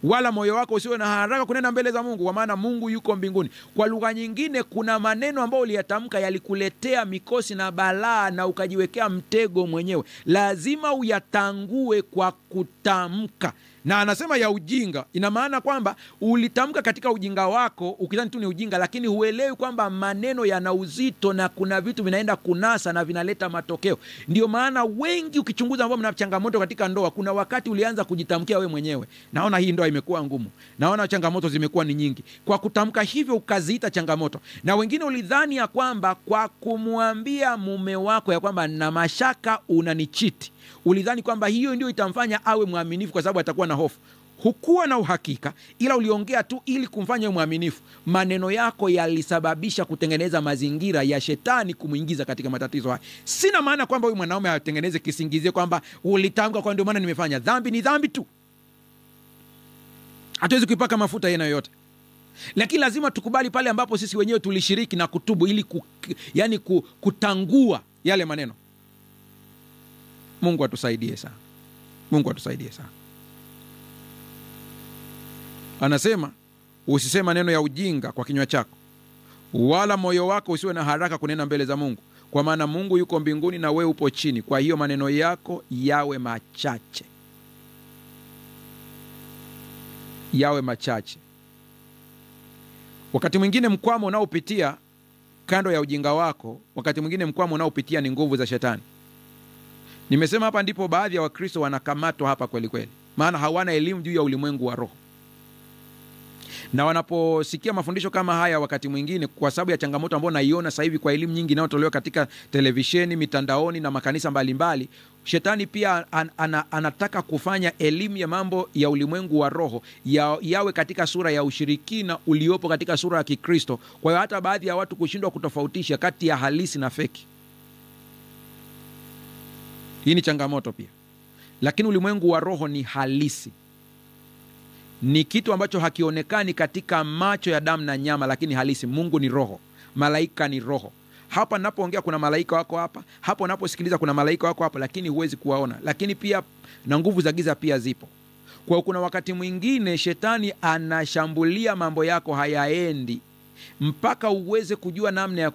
wala moyo wako usiwe na haraka kunena mbele za Mungu, kwa maana Mungu yuko mbinguni. Kwa lugha nyingine, kuna maneno ambayo uliyatamka yalikuletea mikosi na balaa na ukajiwekea mtego mwenyewe. Lazima uyatangue kwa kutamka. Na anasema ya ujinga, ina maana kwamba ulitamka katika ujinga wako ukidhani tu ni ujinga, lakini huelewi kwamba maneno yana uzito na kuna vitu vinaenda kunasa na vinaleta matokeo. Ndio maana wengi ukichunguza ambao mna changamoto katika ndoa, kuna wakati ulianza kujitamkia wewe mwenyewe, naona hii ndoa imekuwa ngumu, naona changamoto zimekuwa ni nyingi. Kwa kutamka hivyo ukaziita changamoto. Na wengine ulidhani ya kwamba kwa kumwambia mume wako ya kwamba na mashaka unanichiti, ulidhani kwamba hiyo ndio itamfanya awe mwaminifu kwa sababu atakuwa na hofu. Hukuwa na uhakika, ila uliongea tu ili kumfanya mwaminifu. Maneno yako yalisababisha kutengeneza mazingira ya shetani kumuingiza katika matatizo haya. Sina maana kwamba huyu mwanaume atengeneze kisingizio kwamba ulitamka kwa ndio maana nimefanya. Dhambi ni dhambi tu. Hatuwezi kuipaka mafuta yena yoyote. Lakini lazima tukubali pale ambapo sisi wenyewe tulishiriki na kutubu ili kutangua yale maneno. Mungu atusaidie sana. Mungu atusaidie sana. Anasema usiseme maneno ya ujinga kwa kinywa chako, wala moyo wako usiwe na haraka kunena mbele za Mungu, kwa maana Mungu yuko mbinguni na wewe upo chini. Kwa hiyo maneno yako yawe machache. Yawe machache. Wakati mwingine mkwamo unaopitia kando ya ujinga wako, wakati mwingine mkwamo unaopitia ni nguvu za shetani. Nimesema hapa ndipo baadhi ya Wakristo wanakamatwa hapa kweli kweli, maana hawana elimu juu ya ulimwengu wa roho. Na wanaposikia mafundisho kama haya, wakati mwingine kwa sababu ya changamoto ambayo naiona sasa hivi kwa elimu nyingi inayotolewa katika televisheni, mitandaoni na makanisa mbalimbali, shetani pia anataka kufanya elimu ya mambo ya ulimwengu wa roho yawe katika sura ya ushirikina uliopo katika sura ya Kikristo. Kwa hiyo hata baadhi ya watu kushindwa kutofautisha kati ya halisi na feki. Hii ni changamoto pia. Lakini ulimwengu wa roho ni halisi. Ni kitu ambacho hakionekani katika macho ya damu na nyama, lakini halisi. Mungu ni roho, malaika ni roho. Hapa ninapoongea kuna malaika wako hapa, hapo unaposikiliza kuna malaika wako hapa, lakini huwezi kuwaona. Lakini pia na nguvu za giza pia zipo. Kwa hiyo kuna wakati mwingine shetani anashambulia mambo yako hayaendi mpaka uweze kujua namna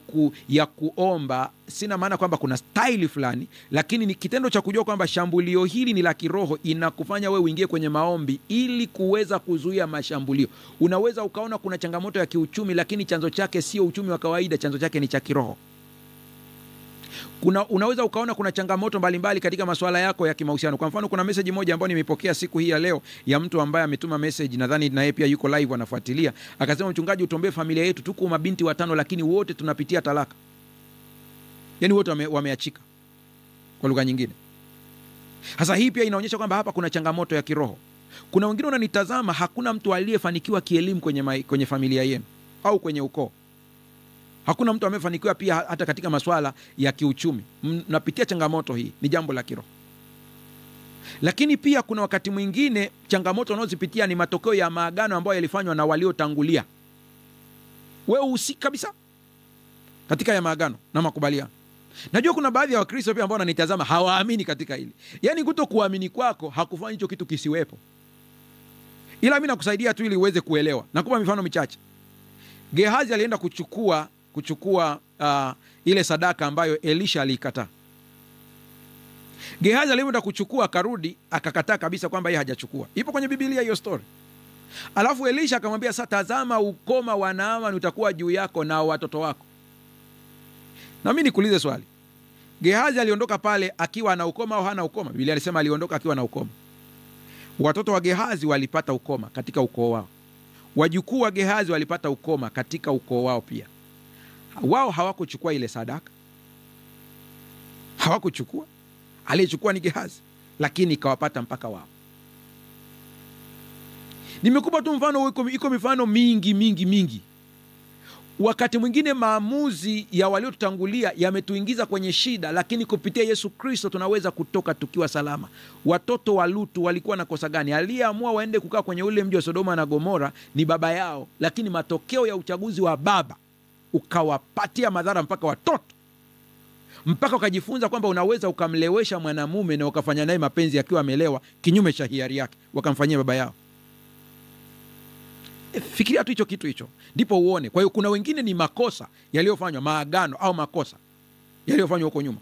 ya kuomba. Sina maana kwamba kuna staili fulani, lakini ni kitendo cha kujua kwamba shambulio hili ni la kiroho, inakufanya wewe uingie kwenye maombi ili kuweza kuzuia mashambulio. Unaweza ukaona kuna changamoto ya kiuchumi, lakini chanzo chake sio uchumi wa kawaida, chanzo chake ni cha kiroho. Unaweza ukaona kuna changamoto mbalimbali katika masuala yako ya kimahusiano. Kwa mfano, kuna message moja ambayo nimepokea siku hii ya leo ya mtu ambaye ametuma message, nadhani na yeye pia yuko live anafuatilia. Akasema, mchungaji, utombee familia yetu, tuko mabinti 5 lakini wote tunapitia talaka. Yaani wote wameachika, kwa lugha nyingine. Sasa hii pia inaonyesha kwamba hapa kuna changamoto ya kiroho. Kuna wengine wananitazama, hakuna mtu aliyefanikiwa kielimu kwenye familia yenu au kwenye ukoo. Hakuna mtu amefanikiwa pia hata katika masuala ya kiuchumi. Mnapitia changamoto hii, ni jambo la kiroho. Lakini pia kuna wakati mwingine changamoto unazozipitia ni matokeo ya maagano ambayo yalifanywa na waliotangulia. Wewe usiki kabisa katika ya maagano na makubaliano. Najua kuna baadhi ya Wakristo pia ambao wananitazama hawaamini katika hili. Yaani kutokuamini kwako hakufanyi hicho kitu kisiwepo. Ila mimi nakusaidia tu ili uweze kuelewa. Nakupa mifano michache. Gehazi alienda kuchukua ile sadaka ambayo Elisha aliikataa. Gehazi alienda kuchukua, akarudi akakataa kabisa kwamba yeye hajachukua. Ipo kwenye Biblia hiyo story. Alafu Elisha akamwambia, sasa tazama, ukoma wa Naamani utakuwa juu yako na watoto wako. Na mimi nikuulize swali. Gehazi aliondoka pale akiwa na ukoma au hana ukoma? Biblia inasema aliondoka akiwa na ukoma. Watoto wa Gehazi walipata ukoma katika ukoo wao. Wajukuu wa Gehazi walipata ukoma katika ukoo wao pia. Wao hawakuchukua ile sadaka. Hawakuchukua. Aliyechukua ni Gehazi, lakini ikawapata mpaka wao. Nimekupa tu mfano, iko mifano mingi. Wakati mwingine maamuzi ya waliotutangulia yametuingiza kwenye shida, lakini kupitia Yesu Kristo tunaweza kutoka tukiwa salama. Watoto wa Lutu walikuwa na kosa gani? Aliyeamua waende kukaa kwenye ule mji wa Sodoma na Gomora ni baba yao, lakini matokeo ya uchaguzi wa baba ukawapatia madhara mpaka watoto. Mpaka wakajifunza kwamba unaweza ukamlewesha mwanamume na ukafanya naye mapenzi akiwa amelewa kinyume cha hiari yake, wakamfanyia baba yao. Fikiria tu hicho kitu hicho, ndipo uone. Kwa hiyo kuna wengine ni makosa yaliyofanywa, maagano au makosa yaliyofanywa huko nyuma.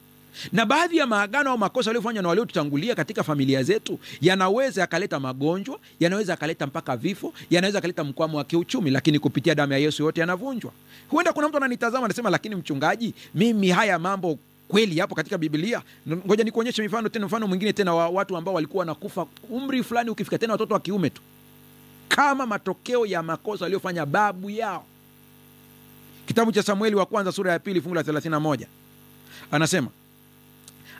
Na baadhi ya maagano au makosa yaliyofanywa na waliotutangulia katika familia zetu yanaweza yakaleta magonjwa, yanaweza yakaleta mpaka vifo, yanaweza yakaleta mkwamo wa kiuchumi, lakini kupitia damu ya Yesu yote yanavunjwa. Huenda kuna mtu ananitazama anasema, lakini mchungaji, mimi haya mambo kweli yapo katika Biblia? Ngoja nikuonyeshe mfano mwingine tena wa watu ambao walikuwa wanakufa umri fulani ukifika, tena watoto wa kiume tu, kama matokeo ya makosa aliyofanya babu yao. Kitabu cha Samueli wa kwanza sura ya 2 fungu la 31. Anasema,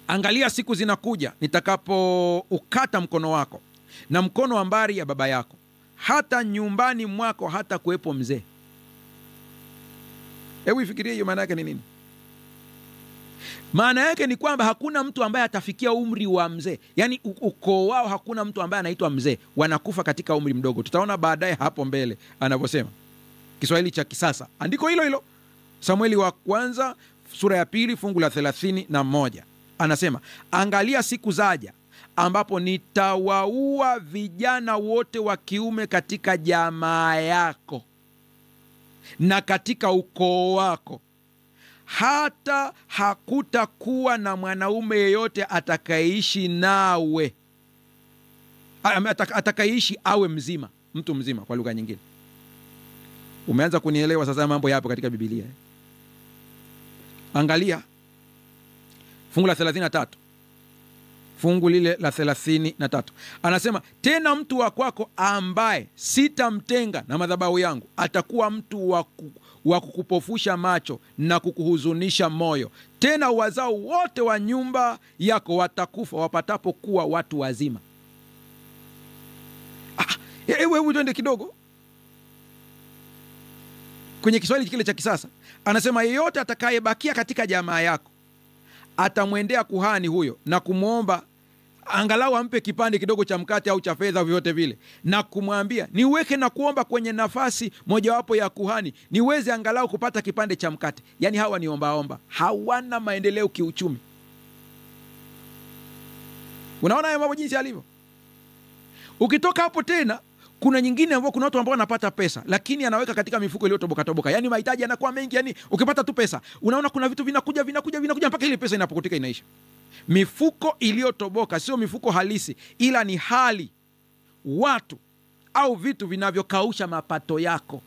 angalia, siku zinakuja nitakapoukata mkono wako na mkono wa mbari ya baba yako, hata nyumbani mwako hata kuwepo mzee. Hebu ifikirie hiyo maana yake ni nini? Maana yake ni kwamba hakuna mtu ambaye atafikia umri wa mzee. Yaani ukoo wao hakuna mtu ambaye anaitwa mzee. Wanakufa katika umri mdogo. Tutaona baadaye hapo mbele anavyosema. Kiswahili cha kisasa. Andiko hilo hilo. Samueli wa kwanza sura ya 2 fungu la 31. Anasema, angalia, siku zaja ambapo nitawaua vijana wote wa kiume katika jamaa yako na katika ukoo wako, hata hakutakuwa na mwanaume yeyote atakayeishi nawe, atakayeishi awe mzima, mtu mzima kwa lugha nyingine. Umeanza kunielewa sasa mambo yapo katika Biblia. Angalia fungu la 33. fungu lile la 33, anasema tena mtu wa kwako ambaye sitamtenga na madhabahu yangu atakuwa mtu wa kukupofusha macho na kukuhuzunisha moyo. Tena wazao wote wa nyumba yako watakufa wapatapo kuwa watu wazima. Hebu twende kidogo kwenye Kiswahili kile cha kisasa. Anasema yeyote atakayebakia katika jamaa yako atamwendea kuhani huyo na kumwomba angalau ampe kipande kidogo cha mkate au cha fedha vyovyote vile, na kumwambia niweke na kuomba kwenye nafasi mojawapo ya kuhani niweze angalau kupata kipande cha mkate. Yani hawa ni ombaomba, hawana maendeleo kiuchumi. Unaona hayo mambo jinsi yalivyo. Ukitoka hapo tena kuna nyingine ambao kuna watu ambao wanapata pesa lakini anaweka katika mifuko iliyotoboka toboka. Yani mahitaji yanakuwa mengi, yani ukipata tu pesa unaona kuna vitu vinakuja mpaka ile pesa inapokutika inaisha. Mifuko iliyotoboka sio mifuko halisi, ila ni hali, watu au vitu vinavyokausha mapato yako.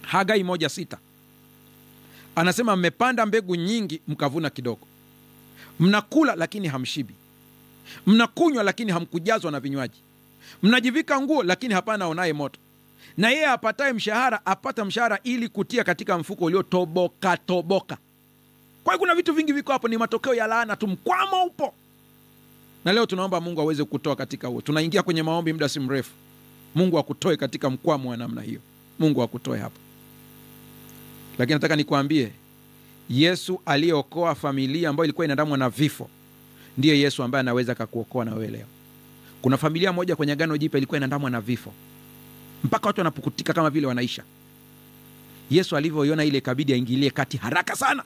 Hagai 1:6 anasema mmepanda mbegu nyingi mkavuna kidogo, mnakula lakini hamshibi, mnakunywa lakini hamkujazwa na vinywaji, mnajivika nguo lakini hapana aonaye moto, na yeye apataye mshahara apata mshahara ili kutia katika mfuko uliotoboka toboka. Kwa hiyo kuna vitu vingi viko hapo, ni matokeo ya laana tu, mkwamo upo. Na leo tunaomba Mungu aweze kutoa katika huo. Tunaingia kwenye maombi muda si mrefu. Mungu akutoe katika mkwamo wa namna hiyo. Mungu akutoe hapo. Lakini nataka nikwambie, Yesu aliyeokoa familia ambayo ilikuwa inaandamwa na vifo ndiye Yesu ambaye anaweza kukuokoa na wewe leo. Kuna familia moja kwenye Agano Jipya ilikuwa inaandamwa na vifo mpaka watu wanapukutika kama vile wanaisha. Yesu alivyoiona ile ikabidi aingilie kati haraka sana.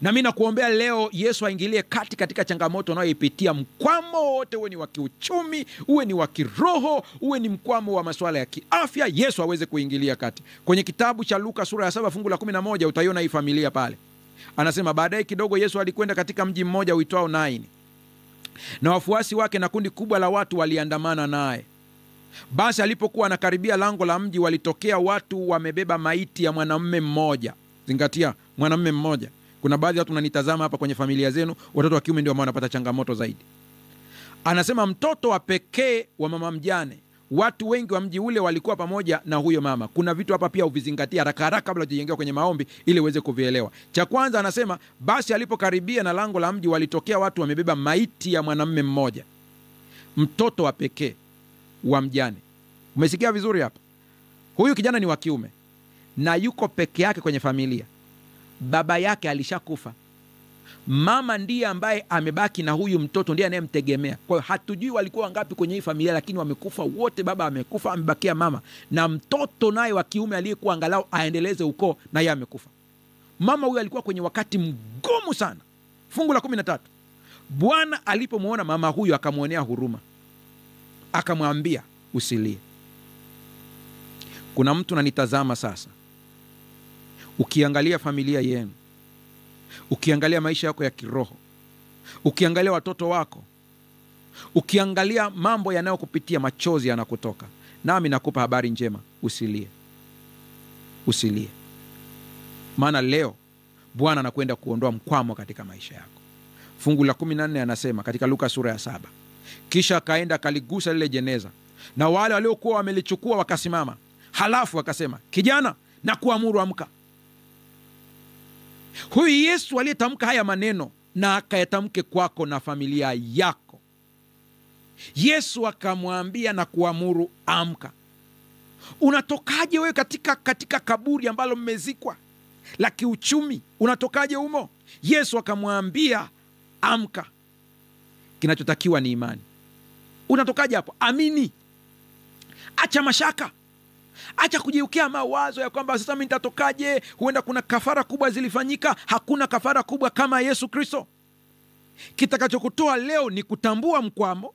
Na mimi nakuombea leo Yesu aingilie kati katika changamoto unayoipitia, mkwamo wote, uwe ni wa kiuchumi, uwe ni wa kiroho, uwe ni mkwamo wa masuala ya kiafya, Yesu aweze kuingilia kati. Kwenye kitabu cha Luka sura ya 7 fungu la 11 utaiona hii familia pale. Anasema baadaye kidogo Yesu alikwenda katika mji mmoja uitwao Naini, na wafuasi wake na kundi kubwa la watu waliandamana naye. Basi alipokuwa anakaribia lango la mji, walitokea watu wamebeba maiti ya mwanamume mmoja. Zingatia, mwanamume mmoja. Kuna baadhi ya watu mnanitazama hapa kwenye familia zenu, watoto wa kiume ndio ambao wanapata changamoto zaidi. Anasema mtoto wa pekee wa mama mjane. Watu wengi wa mji ule walikuwa pamoja na huyo mama. Kuna vitu hapa pia uvizingatia haraka haraka kabla tujiingia kwenye maombi ili uweze kuvielewa. Cha kwanza anasema basi alipokaribia na lango la mji walitokea watu wamebeba maiti ya mwanamume mmoja, mtoto wa pekee wa mjane. Umesikia vizuri hapa? Huyu kijana ni wa kiume na yuko peke yake kwenye familia. Baba yake alishakufa, mama ndiye ambaye amebaki na huyu mtoto, ndiye anayemtegemea. Kwa hiyo hatujui walikuwa wangapi kwenye hii familia, lakini wamekufa wote. Baba amekufa, amebakia mama na mtoto naye wa kiume aliyekuwa angalau aendeleze ukoo, na yeye amekufa. Mama huyu alikuwa kwenye wakati mgumu sana. Fungu la 13, Bwana alipomwona mama huyu akamwonea huruma, akamwambia usilie. Kuna mtu nanitazama sasa, ukiangalia familia yenu, ukiangalia maisha yako ya kiroho, ukiangalia watoto wako, ukiangalia mambo yanayokupitia, machozi yanakutoka. Nami nakupa habari njema, usilie. Usilie. Maana leo Bwana anakwenda kuondoa mkwamo katika maisha yako. Fungu la 14 anasema katika Luka sura ya 7, kisha akaenda akaligusa lile jeneza, na wale waliokuwa wamelichukua wakasimama. Halafu akasema, kijana, na kuamuru amka. Huyu Yesu aliyetamka haya maneno na akayatamke kwako na familia yako. Yesu akamwambia na kuamuru amka. Unatokaje wewe katika kaburi ambalo mmezikwa la kiuchumi? Unatokaje humo? Yesu akamwambia amka. Kinachotakiwa ni imani. Unatokaje hapo? Amini. Acha mashaka. Acha kujiukia mawazo ya kwamba sasa mimi nitatokaje, huenda kuna kafara kubwa zilifanyika. Hakuna kafara kubwa kama Yesu Kristo. Kitakachokutoa leo ni kutambua mkwamo,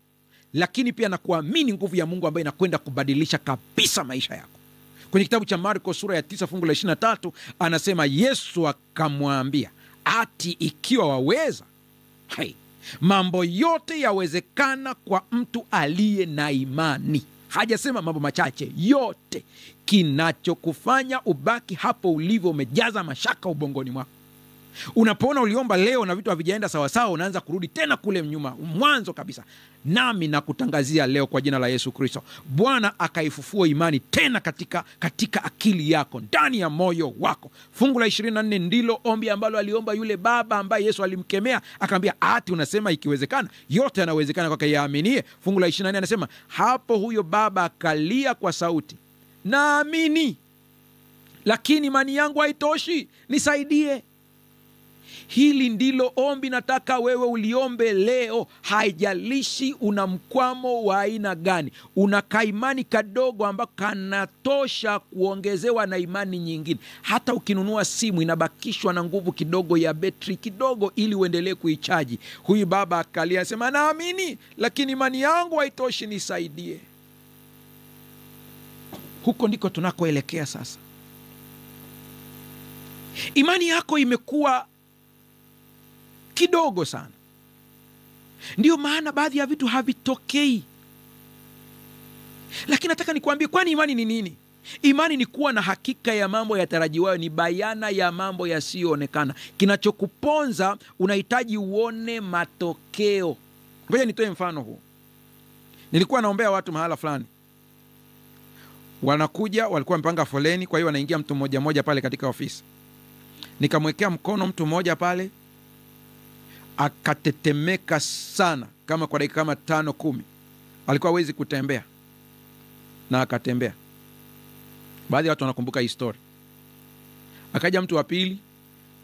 lakini pia na kuamini nguvu ya Mungu ambayo inakwenda kubadilisha kabisa maisha yako. Kwenye kitabu cha Marko sura ya 9 fungu la 23 anasema Yesu akamwambia, ati ikiwa waweza, mambo yote yawezekana kwa mtu aliye na imani. Hajasema mambo machache, yote. Kinachokufanya ubaki hapo ulivyo umejaza mashaka ubongoni mwako Unapoona uliomba leo na vitu havijaenda sawasawa, unaanza kurudi tena kule nyuma, mwanzo kabisa. Nami nakutangazia leo kwa jina la Yesu Kristo, Bwana akaifufua imani tena katika akili yako, ndani ya moyo wako. Fungu la 24 ndilo ombi ambalo aliomba yule baba ambaye Yesu alimkemea, akamwambia, ati unasema ikiwezekana? Yote yanawezekana kwake yaaminie. Fungu la 24 anasema, hapo huyo baba akalia kwa sauti, naamini, lakini imani yangu haitoshi, nisaidie. Hili ndilo ombi nataka wewe uliombe leo. Haijalishi una mkwamo wa aina gani, una kaimani kadogo ambako kanatosha kuongezewa na imani nyingine. Hata ukinunua simu inabakishwa na nguvu kidogo ya betri kidogo ili uendelee kuichaji. Huyu baba akalia, sema, naamini, lakini imani yangu haitoshi, nisaidie. Huko ndiko tunakoelekea sasa. Imani yako imekuwa kidogo sana, ndio maana baadhi ya vitu havitokei. Lakini nataka nikuambie, kwani imani ni nini? Imani ni kuwa na hakika ya mambo yatarajiwayo, ni bayana ya mambo yasiyoonekana. Kinachokuponza unahitaji uone matokeo. Ngoja nitoe mfano huu. Nilikuwa naombea watu mahala fulani, wanakuja, walikuwa wamepanga foleni, kwa hiyo wanaingia mtu mmoja mmoja pale katika ofisi. Nikamwekea mkono mtu mmoja pale, akatetemeka sana, kama kwa dakika kama 5-10. Alikuwa hawezi kutembea na akatembea. Baadhi ya watu wanakumbuka hii story. Akaja mtu wa pili,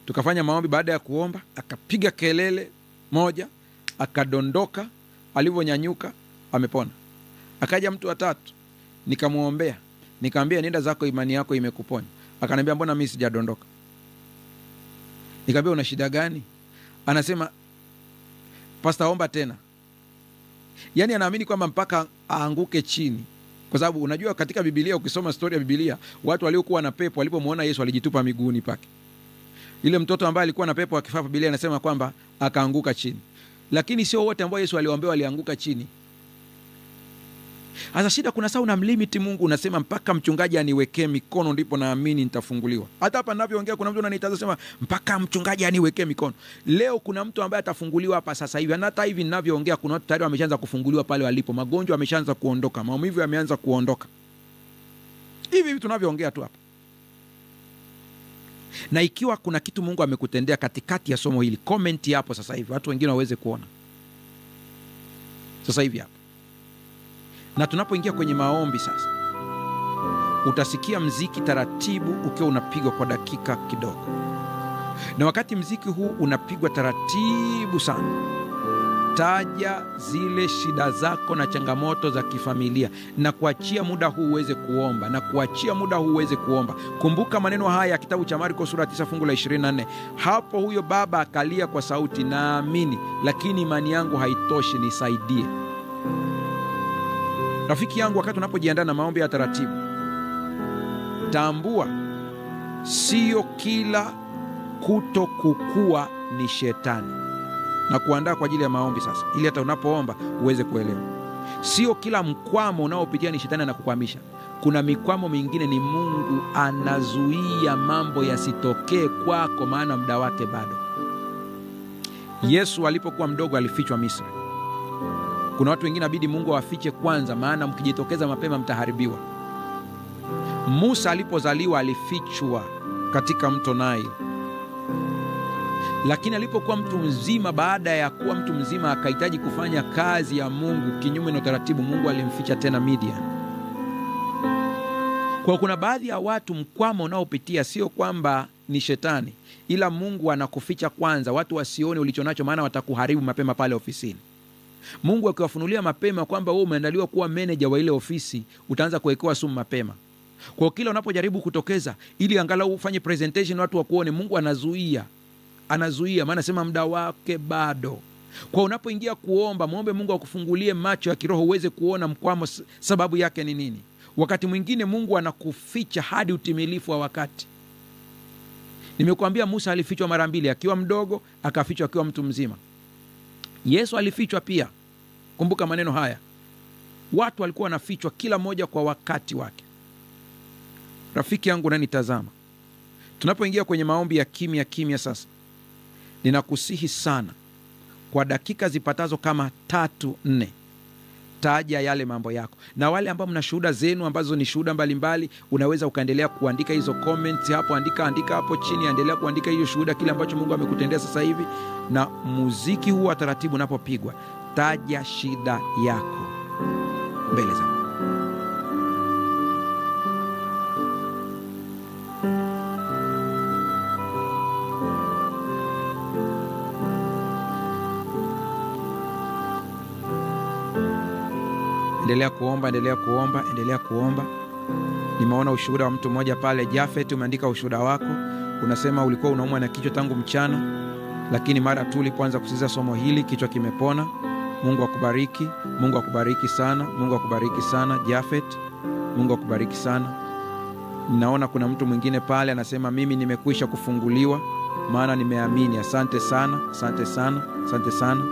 tukafanya maombi. Baada ya kuomba akapiga kelele moja, akadondoka. Alivyonyanyuka amepona. Akaja mtu wa tatu, nikamuombea, nikamwambia, nenda zako, imani yako imekuponya. Akaniambia, mbona mimi sijadondoka? Nikamwambia, una shida gani? Anasema, Pastor, omba tena. Yaani anaamini kwamba mpaka aanguke chini. Kwa sababu unajua katika Biblia, ukisoma story ya Biblia, watu waliokuwa na pepo walipomwona Yesu walijitupa miguuni pake. Ile mtoto ambaye alikuwa na pepo akifafa, Biblia inasema kwamba akaanguka chini. Lakini sio wote ambao Yesu aliwaambia walianguka chini. Hasa shida, kuna saa unamlimiti Mungu, unasema mpaka mchungaji aniwekee mikono ndipo naamini nitafunguliwa. Hata hapa ninavyoongea kuna mtu ananitaza sema mpaka mchungaji aniwekee mikono. Leo kuna mtu ambaye atafunguliwa hapa sasa hivi. Na hata hivi ninavyoongea kuna watu tayari wameshaanza kufunguliwa pale walipo. Magonjwa yameshaanza kuondoka, maumivu yameanza kuondoka. Hivi tunavyoongea tu hapa. Na ikiwa kuna kitu Mungu amekutendea katikati ya somo hili, comment hapo sasa hivi, watu wengine waweze kuona. Sasa hivi hapa. Na tunapoingia kwenye maombi sasa, utasikia mziki taratibu ukiwa unapigwa kwa dakika kidogo. Na wakati mziki huu unapigwa taratibu sana, taja zile shida zako na changamoto za kifamilia, na kuachia muda huu uweze kuomba, na kuachia muda huu uweze kuomba. Kumbuka maneno haya ya kitabu cha Marko sura 9 fungu la 24. Hapo huyo baba akalia kwa sauti, naamini, lakini imani yangu haitoshi, nisaidie. Rafiki yangu, wakati unapojiandaa na maombi ya taratibu, tambua sio kila kutokukua ni shetani. Na kuandaa kwa ajili ya maombi sasa, ili hata unapoomba uweze kuelewa. Sio kila mkwamo unaopitia ni shetani anakukwamisha. Kuna mikwamo mingine ni Mungu anazuia mambo yasitokee kwako, maana muda wake bado. Yesu alipokuwa mdogo alifichwa Misri. Kuna watu wengine abidi Mungu awafiche kwanza, maana mkijitokeza mapema mtaharibiwa. Musa alipozaliwa alifichwa katika mto Nile. Lakini alipokuwa mtu mzima, baada ya kuwa mtu mzima akahitaji kufanya kazi ya Mungu kinyume na utaratibu, Mungu alimficha tena Midian. Kwa kuna baadhi ya watu mkwamo unaopitia sio kwamba ni shetani, ila Mungu anakuficha kwanza, watu wasione ulichonacho, maana watakuharibu mapema pale ofisini. Mungu akiwafunulia mapema kwamba wewe umeandaliwa kuwa manager wa ile ofisi, utaanza kuwekewa sumu mapema. Kwa kila unapojaribu kutokeza ili angalau ufanye presentation watu wakuone, Mungu anazuia, maana sema muda wake bado. Kwa unapoingia kuomba, muombe Mungu akufungulie macho ya kiroho uweze kuona mkwamo sababu yake ni nini. Wakati mwingine Mungu anakuficha hadi utimilifu wa wakati. Nimekuambia Musa alifichwa mara 2, akiwa mdogo, akafichwa akiwa mtu mzima. Yesu alifichwa pia. Kumbuka maneno haya. Watu walikuwa wanafichwa kila moja kwa wakati wake. Rafiki yangu unanitazama, tunapoingia kwenye maombi ya kimya sasa, ninakusihi sana, kwa dakika zipatazo kama 3-4, taja yale mambo yako. Na wale ambao mna shuhuda zenu ambazo ni shuhuda mbalimbali, unaweza ukaendelea kuandika hizo comments hapo, andika hapo chini, endelea kuandika hiyo shuhuda, kile ambacho Mungu amekutendea sasa hivi. Na muziki huu wa taratibu unapopigwa, taja shida yako mbele za endelea kuomba, endelea kuomba, endelea kuomba. Nimeona ushuhuda wa mtu mmoja pale, Jafet, umeandika ushuhuda wako. Unasema ulikuwa unaumwa na kichwa tangu mchana, lakini mara tu ulipoanza kusikiza somo hili kichwa kimepona. Mungu akubariki. Mungu akubariki sana. Mungu akubariki sana Jafet. Mungu akubariki sana. Ninaona kuna mtu mwingine pale anasema mimi nimekwisha kufunguliwa maana nimeamini. Asante sana. Asante sana. Asante sana.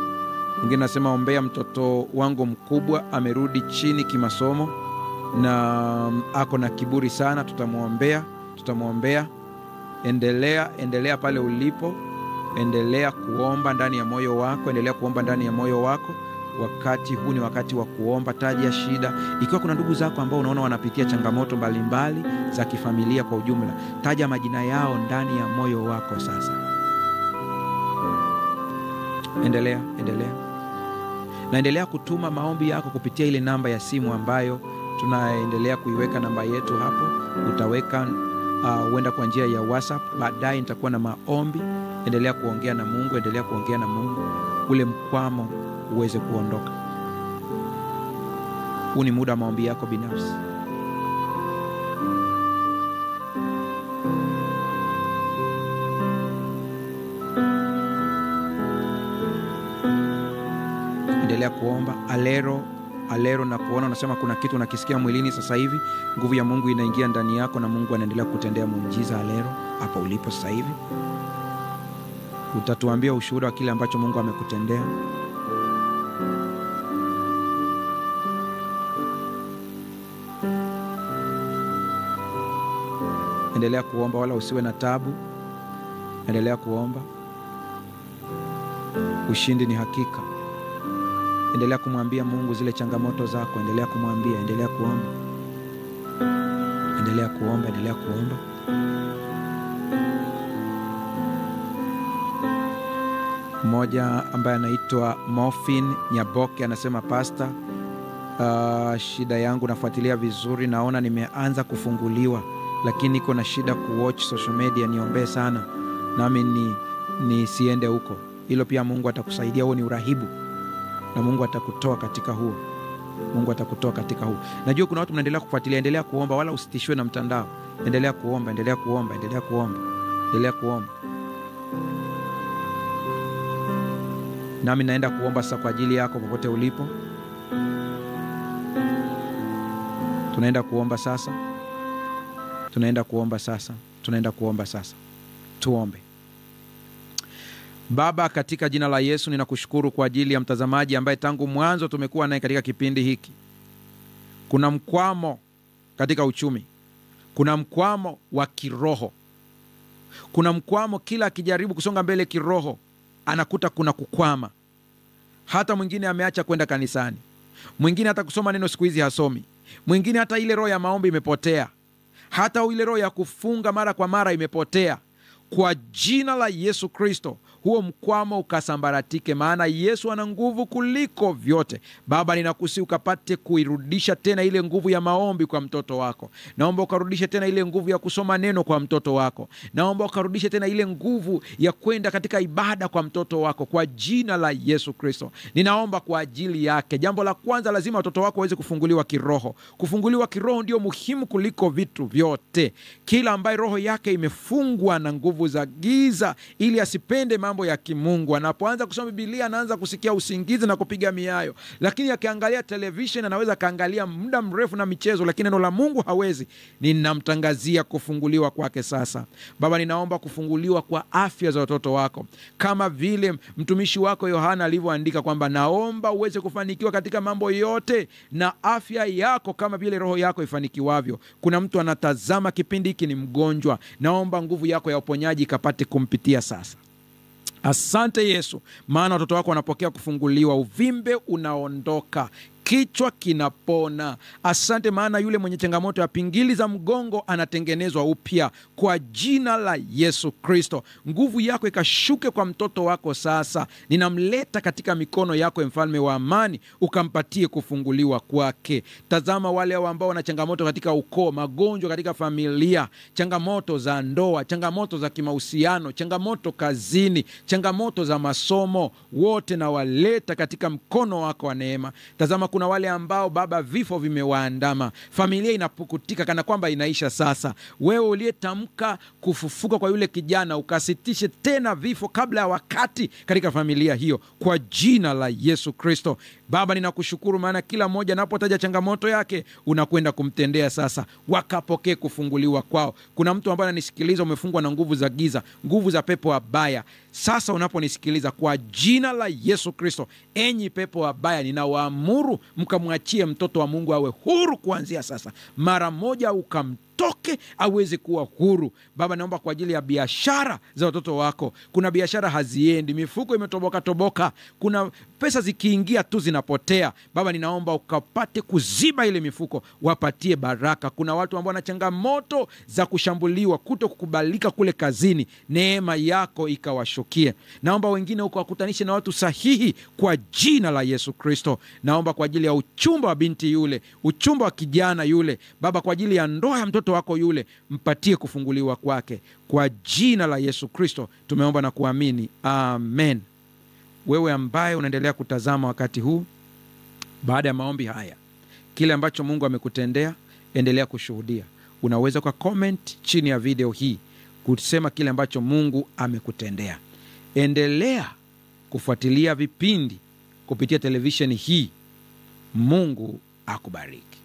Mwingine anasema ombea mtoto wangu mkubwa, amerudi chini kimasomo na ako na kiburi sana. Tutamuombea. Endelea pale ulipo. Endelea kuomba ndani ya moyo wako. Endelea kuomba ndani ya moyo wako. Wakati huu ni wakati wa kuomba. Taja shida. Ikiwa kuna ndugu zako ambao unaona wanapitia changamoto mbalimbali za kifamilia kwa ujumla, taja majina yao ndani ya moyo wako sasa. Endelea. Na endelea kutuma maombi yako kupitia ile namba ya simu ambayo tunaendelea kuiweka namba yetu hapo. Utaweka huenda kwa njia ya WhatsApp. Baadaye nitakuwa na maombi. Endelea kuongea na Mungu, endelea kuongea na Mungu, ule mkwamo uweze kuondoka. Huu ni muda wa maombi yako binafsi. Endelea kuomba. Alero na kuona unasema kuna kitu unakisikia mwilini sasa hivi. Nguvu ya Mungu inaingia ndani yako na Mungu anaendelea kutendea muujiza. Alero, hapa ulipo sasa hivi utatuambia ushuhuda wa kile ambacho Mungu amekutendea. Endelea kuomba wala usiwe na tabu. Endelea kuomba. Ushindi ni hakika. Endelea kumwambia Mungu zile changamoto zako. Endelea kumwambia. Endelea kuomba. Endelea kuomba. Endelea kuomba. Mmoja ambaye anaitwa Morfin Nyaboke anasema Pastor, shida yangu nafuatilia vizuri, naona nimeanza kufunguliwa, lakini niko na shida kuwatch social media, niombee sana nami nisiende huko. Hilo pia Mungu atakusaidia. Huo ni urahibu na Mungu atakutoa katika huo. Mungu atakutoa katika huo. Najua kuna watu mnaendelea kufuatilia. Endelea kuomba wala usitishwe na mtandao. Endelea kuomba, endelea kuomba, endelea kuomba, endelea kuomba. Nami naenda kuomba sasa kwa ajili yako popote ulipo. Tunaenda kuomba sasa. Tunaenda kuomba sasa. Tunaenda kuomba sasa. Tuombe. Baba, katika jina la Yesu ninakushukuru kwa ajili ya mtazamaji ambaye tangu mwanzo tumekuwa naye katika kipindi hiki. Kuna mkwamo katika uchumi. Kuna mkwamo wa kiroho. Kuna mkwamo, kila akijaribu kusonga mbele kiroho anakuta kuna kukwama. Hata mwingine ameacha kwenda kanisani. Mwingine hata kusoma neno siku hizi hasomi. Mwingine hata ile roho ya maombi imepotea. Hata ile roho ya kufunga mara kwa mara imepotea. Kwa jina la Yesu Kristo, huo mkwamo ukasambaratike, maana Yesu ana nguvu kuliko vyote. Baba, ninakusihi ukapate kuirudisha tena ile nguvu ya maombi kwa mtoto wako. Naomba ukarudishe tena ile nguvu ya kusoma neno kwa mtoto wako. Naomba ukarudishe tena ile nguvu ya kwenda katika ibada kwa mtoto wako, kwa jina la Yesu Kristo. Ninaomba kwa ajili yake. Jambo la kwanza, lazima watoto wako waweze kufunguliwa kiroho. Kufunguliwa kiroho ndio muhimu kuliko vitu vyote. Kila ambaye roho yake imefungwa na nguvu za giza ili asipende mambo ya kimungu, anapoanza kusoma Biblia anaanza kusikia usingizi na kupiga miayo. Lakini akiangalia television anaweza kaangalia muda mrefu na michezo, lakini neno la Mungu hawezi. Ninamtangazia kufunguliwa kwake sasa. Baba, ninaomba kufunguliwa kwa afya za watoto wako, kama vile mtumishi wako Yohana alivyoandika kwamba naomba uweze kufanikiwa katika mambo yote na afya yako kama vile roho yako ifanikiwavyo. Kuna mtu anatazama kipindi hiki ni mgonjwa, naomba nguvu yako ya uponyaji ikapate kumpitia sasa. Asante Yesu, maana watoto wako wanapokea kufunguliwa, uvimbe unaondoka, kichwa kinapona. Asante, maana yule mwenye changamoto ya pingili za mgongo anatengenezwa upya kwa jina la Yesu Kristo. Nguvu yako ikashuke kwa mtoto wako sasa. Ninamleta katika mikono yako, mfalme wa amani, ukampatie kufunguliwa kwake. Tazama wale ambao wana changamoto katika ukoo, magonjwa katika familia, changamoto za ndoa, changamoto za kimahusiano, changamoto kazini, changamoto za masomo, wote na waleta katika mkono wako wa neema. Tazama kuna wale ambao Baba vifo vimewaandama, familia inapukutika kana kwamba inaisha sasa. Wewe uliyetamka kufufuka kwa yule kijana, ukasitishe tena vifo kabla ya wakati katika familia hiyo kwa jina la Yesu Kristo. Baba, ninakushukuru maana kila mmoja anapotaja changamoto yake unakwenda kumtendea sasa, wakapokee kufunguliwa kwao. Kuna mtu ambaye ananisikiliza umefungwa na nguvu za giza, nguvu za pepo wabaya. Sasa unaponisikiliza kwa jina la Yesu Kristo, enyi pepo wabaya, ninawaamuru mkamwachie mtoto wa Mungu awe huru kuanzia sasa. Mara moja ukamtoke aweze kuwa huru. Baba, naomba kwa ajili ya biashara za watoto wako. Kuna biashara haziendi, mifuko imetoboka toboka, kuna pesa zikiingia tu zinapotea. Baba, ninaomba ukapate kuziba ile mifuko, wapatie baraka. Kuna watu ambao wana changamoto za kushambuliwa, kuto kukubalika kule kazini, neema yako ikawashukie. Naomba wengine ukawakutanishe na watu sahihi kwa jina la Yesu Kristo. Naomba kwa ajili ya uchumba wa binti yule, uchumba wa kijana yule, Baba, kwa ajili ya ndoa ya mtoto wako yule, mpatie kufunguliwa kwake kwa jina la Yesu Kristo. Tumeomba na kuamini, amen. Wewe ambaye unaendelea kutazama wakati huu, baada ya maombi haya, kile ambacho Mungu amekutendea, endelea kushuhudia. Unaweza kwa comment chini ya video hii kusema kile ambacho Mungu amekutendea. Endelea kufuatilia vipindi kupitia televisheni hii. Mungu akubariki.